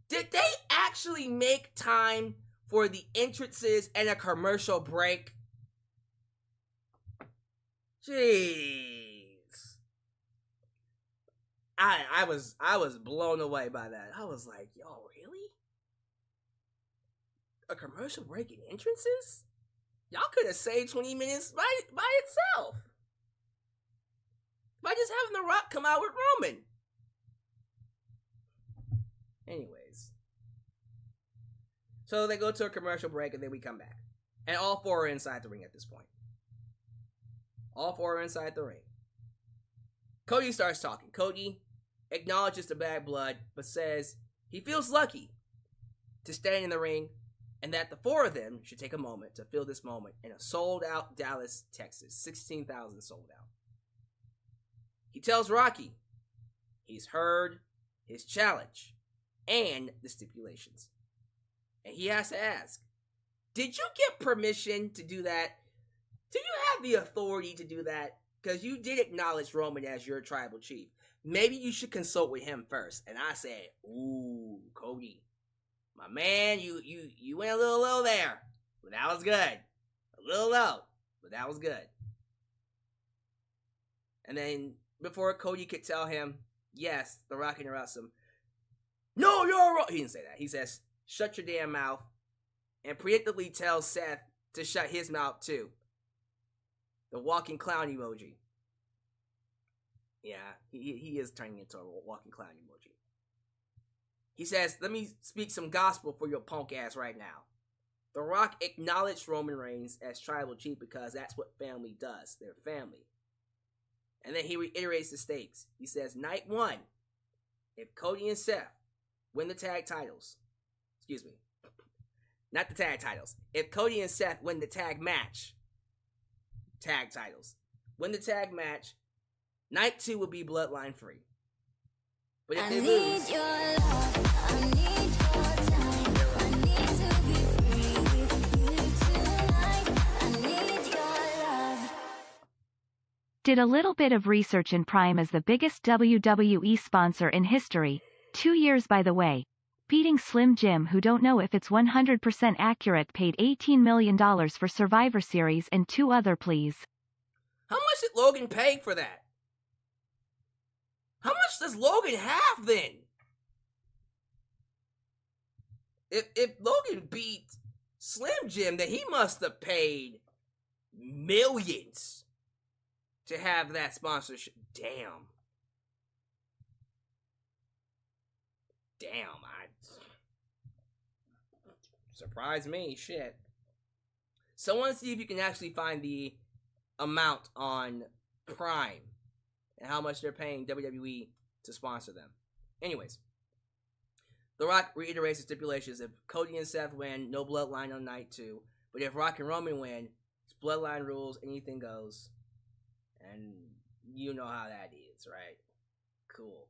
Did they actually make time for the entrances and a commercial break? Jeez. I was blown away by that. I was like, yo, really? A commercial break and entrances? Y'all could have saved 20 minutes by itself. By just having The Rock come out with Roman. Anyways. So they go to a commercial break and then we come back. And all four are inside the ring at this point. All four are inside the ring. Cody starts talking. Cody acknowledges the bad blood, but says he feels lucky to stand in the ring and that the four of them should take a moment to feel this moment in a sold-out Dallas, Texas. 16,000 sold out. He tells Rocky he's heard his challenge and the stipulations. And he has to ask, did you get permission to do that? Do you have the authority to do that? Because you did acknowledge Roman as your tribal chief. Maybe you should consult with him first. And I said, ooh, Cody, my man, you went a little low there. But that was good. A little low, but that was good. And then before Cody could tell him, yes, The Rock interrupts him. No, you're wrong. He didn't say that. He says, shut your damn mouth. And preemptively tells Seth to shut his mouth too. The walking clown emoji. Yeah, he is turning into a walking clown emoji. He says, let me speak some gospel for your punk ass right now. The Rock acknowledged Roman Reigns as tribal chief because that's what family does. They're family. And then he reiterates the stakes. He says, night one, if Cody and Seth win the tag titles, excuse me, not the tag titles. If Cody and Seth win the tag match, tag titles, win the tag match, night two will be bloodline free. But if they lose, your love, I need your time, I need to be free with you tonight, I need your love. Did a little bit of research in Prime as the biggest WWE sponsor in history. 2 years by the way. Beating Slim Jim, who don't know if it's 100% accurate, paid $18 million for Survivor Series and 2 other pleas. how much did Logan pay for that? How much does Logan have then? If Logan beat Slim Jim, then he must have paid millions to have that sponsorship. Damn. Surprised me. Shit. Someone see if you can actually find the amount on Prime and how much they're paying WWE to sponsor them. Anyways, The Rock reiterates the stipulations. If Cody and Seth win, no bloodline on night 2. But if Rock and Roman win, it's bloodline rules, anything goes. And you know how that is, right? Cool.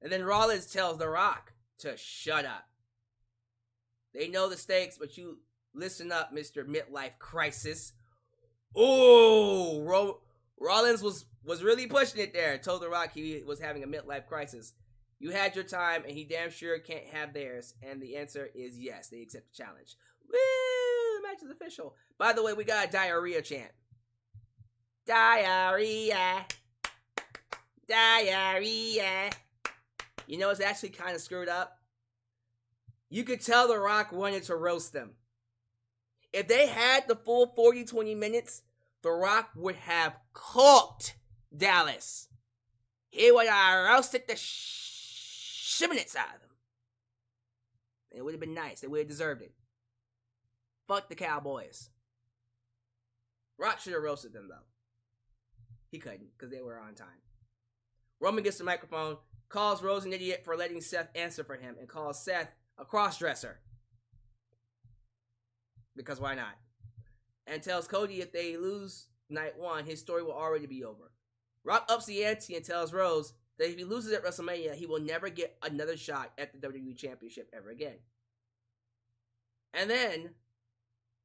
And then Rollins tells The Rock to shut up. They know the stakes, but you listen up, Mr. Midlife Crisis. Oh, Rollins was really pushing it there. Told The Rock he was having a midlife crisis. You had your time, and he damn sure can't have theirs. And the answer is yes. They accept the challenge. Woo! The match is official. By the way, we got a diarrhea chant. Diarrhea. Diarrhea. You know, it's actually kind of screwed up. You could tell The Rock wanted to roast them. If they had the full 40-20 minutes, The Rock would have cooked Dallas. He would have roasted the shimminits out of them. And it would have been nice. They would have deserved it. Fuck the Cowboys. Rock should have roasted them, though. He couldn't, because they were on time. Roman gets the microphone, calls Rose an idiot for letting Seth answer for him, and calls Seth a cross-dresser. Because why not? And tells Cody if they lose night 1, his story will already be over. Rock ups the ante and tells Rose that if he loses at WrestleMania, he will never get another shot at the WWE Championship ever again. And then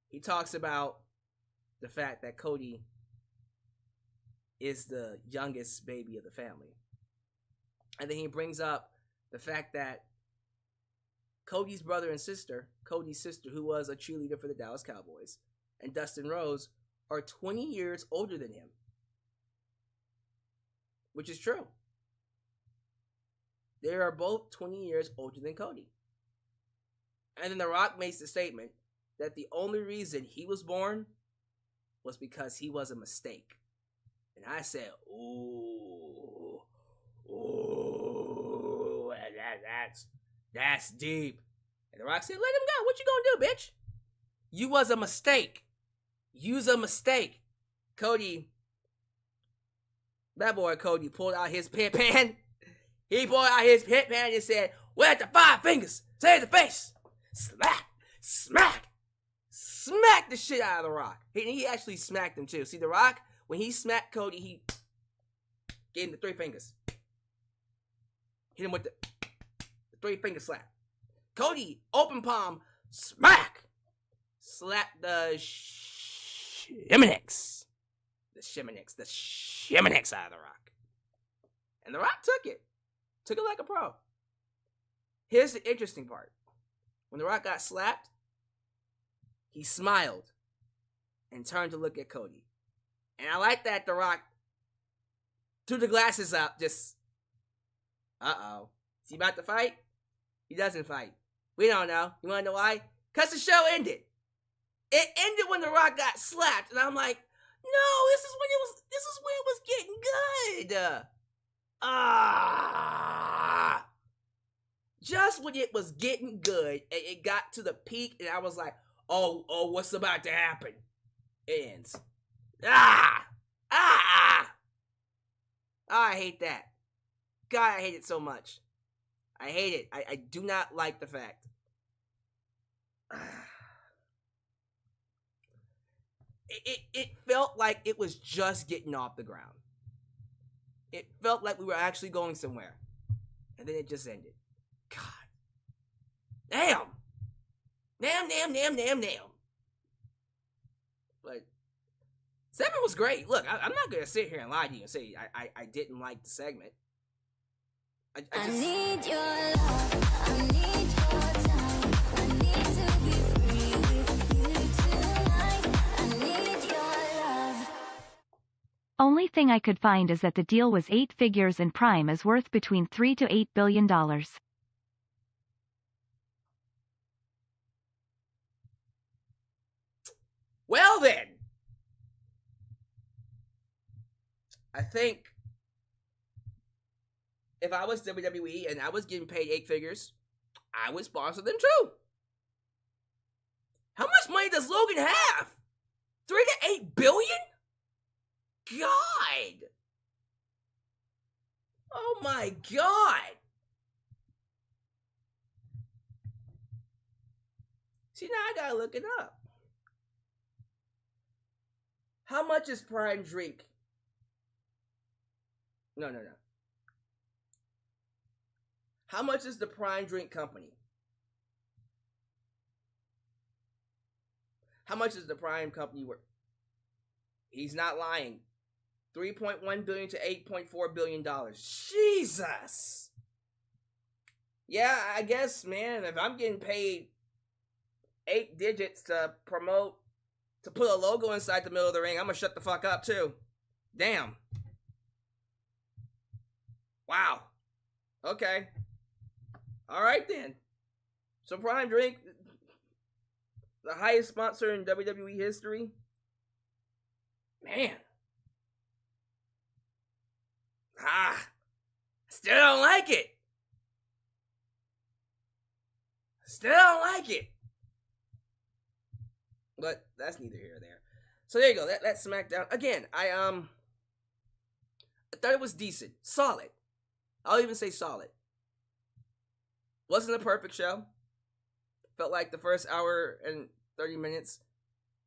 he talks about the fact that Cody is the youngest baby of the family. And then he brings up the fact that Cody's brother and sister, Cody's sister, who was a cheerleader for the Dallas Cowboys, and Dustin Rhodes are 20 years older than him. Which is true. They are both 20 years older than Cody. And then The Rock makes the statement that the only reason he was born was because he was a mistake. And I said, ooh, that's deep. And The Rock said, let him go. What you gonna do, bitch? You was a mistake. You's a mistake. Cody, that boy Cody pulled out his pit pan. He pulled out his pit pan and said, where the 5 fingers? Say the face. Smack, smack, smack the shit out of The Rock. He actually smacked him too. See, The Rock, when he smacked Cody, he gave him the 3 fingers. Hit him with the 3-finger slap. Cody, open palm, smack. Slap the shimminix. The shimminix out of The Rock. And The Rock took it. Took it like a pro. Here's the interesting part. When The Rock got slapped, he smiled and turned to look at Cody. And I like that The Rock threw the glasses up, just, uh-oh. Is he about to fight? He doesn't fight. We don't know. You want to know why? Because the show ended. It ended when The Rock got slapped, and I'm like, no, this is when it was getting good. Just when it was getting good, it got to the peak, and I was like, oh, what's about to happen? It ends. I hate that. God, I hate it so much. I hate it. I do not like the fact. It felt like it was just getting off the ground. It felt like we were actually going somewhere. And then it just ended. God. Damn. Damn. But segment was great. Look, I'm not going to sit here and lie to you and say I didn't like the segment. I need your love, I need your time, I need to be free with you tonight, I need your love. Only thing I could find is that the deal was 8 figures and Prime is worth between $3 to $8 billion. Well then, I think if I was WWE and I was getting paid 8 figures, I would sponsor them too. How much money does Logan have? 3 to 8 billion? God. my God. See, now I gotta look it up. How much is Prime Drink? No. How much is the Prime Drink Company? How much is the Prime Company worth? He's not lying. $3.1 billion to $8.4 billion. Jesus! Yeah, I guess, man, if I'm getting paid 8 digits to promote, to put a logo inside the middle of the ring, I'm gonna shut the fuck up, too. Damn. Wow. Okay. Alright then. So Prime Drink, the highest sponsor in WWE history. Man. Still don't like it. Still don't like it. But that's neither here nor there. So there you go. That's SmackDown. Again, I thought it was decent. Solid. I'll even say solid. Wasn't a perfect show. Felt like the first hour and 30 minutes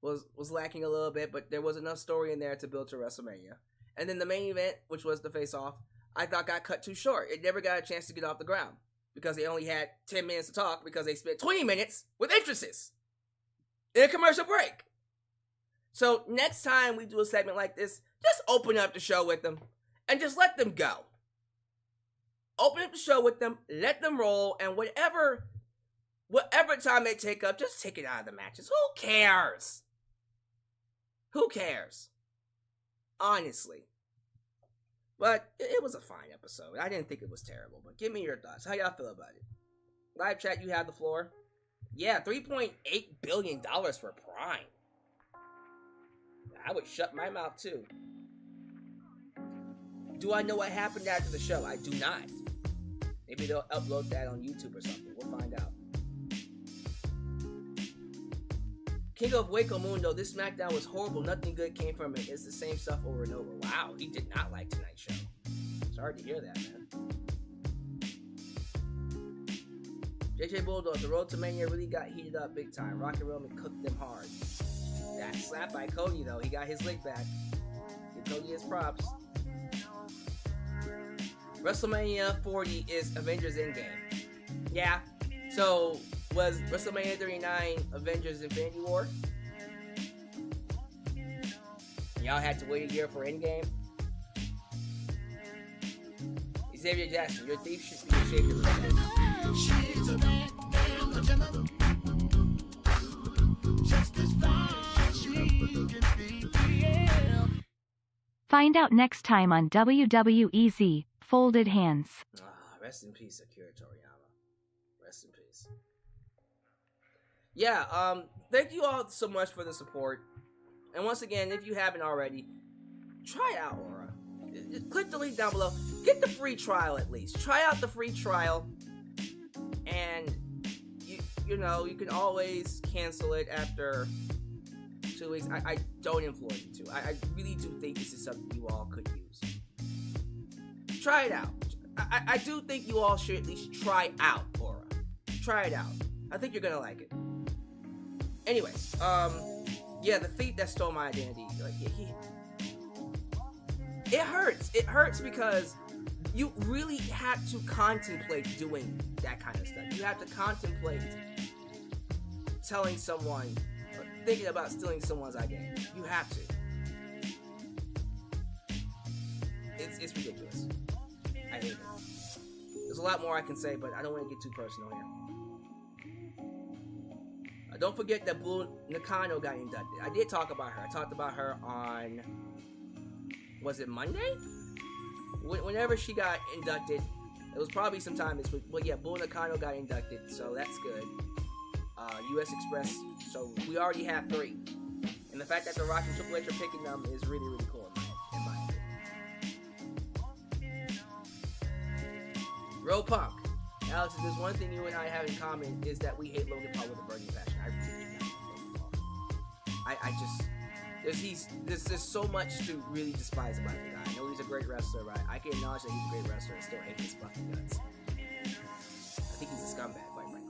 was lacking a little bit, but there was enough story in there to build to WrestleMania. And then the main event, which was the face-off, I thought got cut too short. It never got a chance to get off the ground because they only had 10 minutes to talk because they spent 20 minutes with entrances in a commercial break. So next time we do a segment like this, just open up the show with them and just let them go. Open up the show with them, let them roll, and whatever time they take up, just take it out of the matches. Who cares? Who cares? Honestly. But it was a fine episode. I didn't think it was terrible, but give me your thoughts. How y'all feel about it? Live chat, you have the floor. Yeah, $3.8 billion for Prime. I would shut my mouth too. Do I know what happened after the show? I do not. Maybe they'll upload that on YouTube or something. We'll find out. King of Waco Mundo, this SmackDown was horrible. Nothing good came from it. It's the same stuff over and over. Wow, he did not like tonight's show. Sorry to hear that, man. JJ Bulldog, the road to Mania really got heated up big time. Rocket Roman cooked them hard. That slap by Cody, though. He got his lick back. Give Cody his props. WrestleMania 40 is Avengers Endgame. Yeah. So, was WrestleMania 39 Avengers Infinity War? Y'all had to wait a year for Endgame? Xavier Jackson, your thief should be ashamed of yourself. She's a bad girl, a gentleman. Just as fine as she can be. Yeah. Find out next time on WWEZ, Folded Hands. Rest in peace, Akira Toriyama. Rest in peace. Yeah, thank you all so much for the support. And once again, if you haven't already, try out Aura. Click the link down below. Get the free trial at least. Try out the free trial. And, you know, you can always cancel it after 2 weeks. I don't implore you to. I really do think this is something you all could use. Try it out. I do think you all should at least try out Aura. Try it out. I think you're gonna like it. Anyways, yeah, the thief that stole my identity, like, it hurts. It hurts because you really have to contemplate doing that kind of stuff. You have to contemplate telling someone, or thinking about stealing someone's identity. You have to. It's ridiculous. I hate it. There's a lot more I can say, but I don't want to get too personal here. Don't forget that Blue Nakano got inducted. I did talk about her. I talked about her on, was it Monday? Whenever she got inducted, it was probably sometime this week. But yeah, Blue Nakano got inducted, so that's good. US Express, so we already have 3. And the fact that The Rock and Triple H are picking them is really, really cool in my opinion. Real Punk. Alex, if there's one thing you and I have in common is that we hate Logan Paul with a burning passion. I really do not like Logan Paul. There's so much to really despise about the guy. I know he's a great wrestler, right? I can acknowledge that he's a great wrestler and still hate his fucking guts. I think he's a scumbag, quite frankly.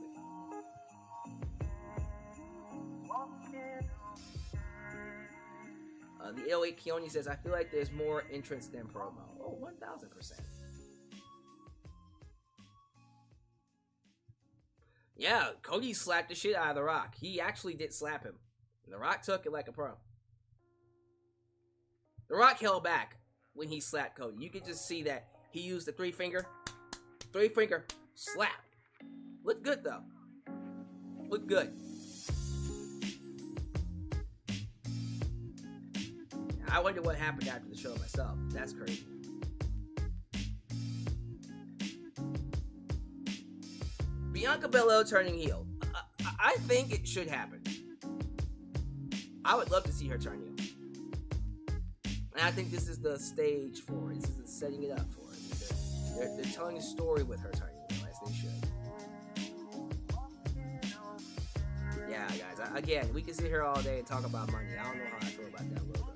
The 808 Keone says, I feel like there's more entrance than promo. Oh, 1000%. Yeah, Cody slapped the shit out of The Rock. He actually did slap him. And The Rock took it like a pro. The Rock held back when he slapped Cody. You could just see that he used the three finger slap. Looked good though. Looked good. I wonder what happened after the show myself. That's crazy. Bianca Belair turning heel. I think it should happen. I would love to see her turn heel. And I think this is the stage for it. This is setting it up for it. They're telling a story with her turning heel, as they should. Yeah, guys. Again, we can sit here all day and talk about money. I don't know how I feel about that logo.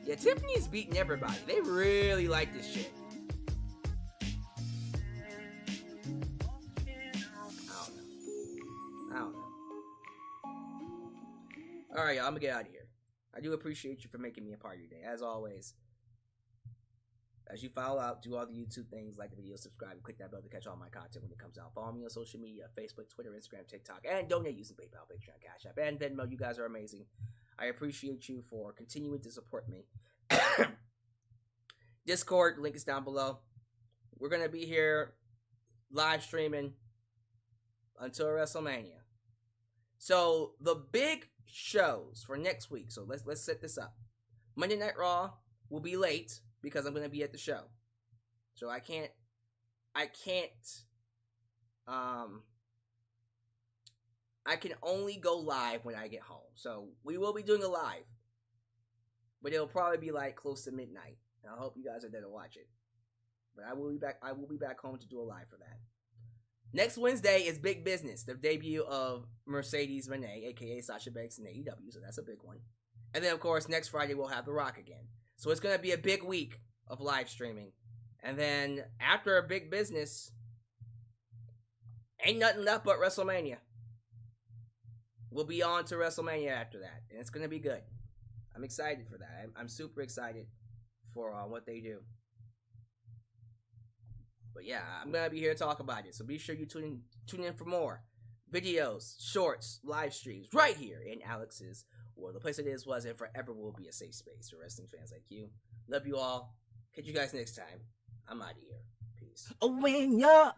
Yeah, Tiffany's beating everybody. They really like this shit. I don't know. Alright, y'all, I'm gonna get out of here. I do appreciate you for making me a part of your day. As always, as you follow out, do all the YouTube things, like the video, subscribe, and click that bell to catch all my content when it comes out. Follow me on social media, Facebook, Twitter, Instagram, TikTok, and donate using PayPal, Patreon, Cashapp, and Venmo. You guys are amazing. I appreciate you for continuing to support me. Discord, link is down below. We're going to be here live streaming until WrestleMania. So, the big shows for next week. So, let's set this up. Monday Night Raw will be late because I'm going to be at the show. So, I can only go live when I get home. So, we will be doing a live. But it'll probably be like close to midnight. And I hope you guys are there to watch it. But I will be back home to do a live for that. Next Wednesday is Big Business, the debut of Mercedes Moné, aka Sasha Banks in AEW, so that's a big one. And then of course next Friday we'll have The Rock again. So it's gonna be a big week of live streaming. And then after Big Business, ain't nothing left but WrestleMania. We'll be on to WrestleMania after that, and it's gonna be good. I'm excited for that. I'm super excited for what they do. But yeah, I'm going to be here to talk about it. So be sure you tune in for more videos, shorts, live streams right here in Alyx's world. The place it is, was, and forever will be a safe space for wrestling fans like you. Love you all. Catch you guys next time. I'm out of here. Peace. When you're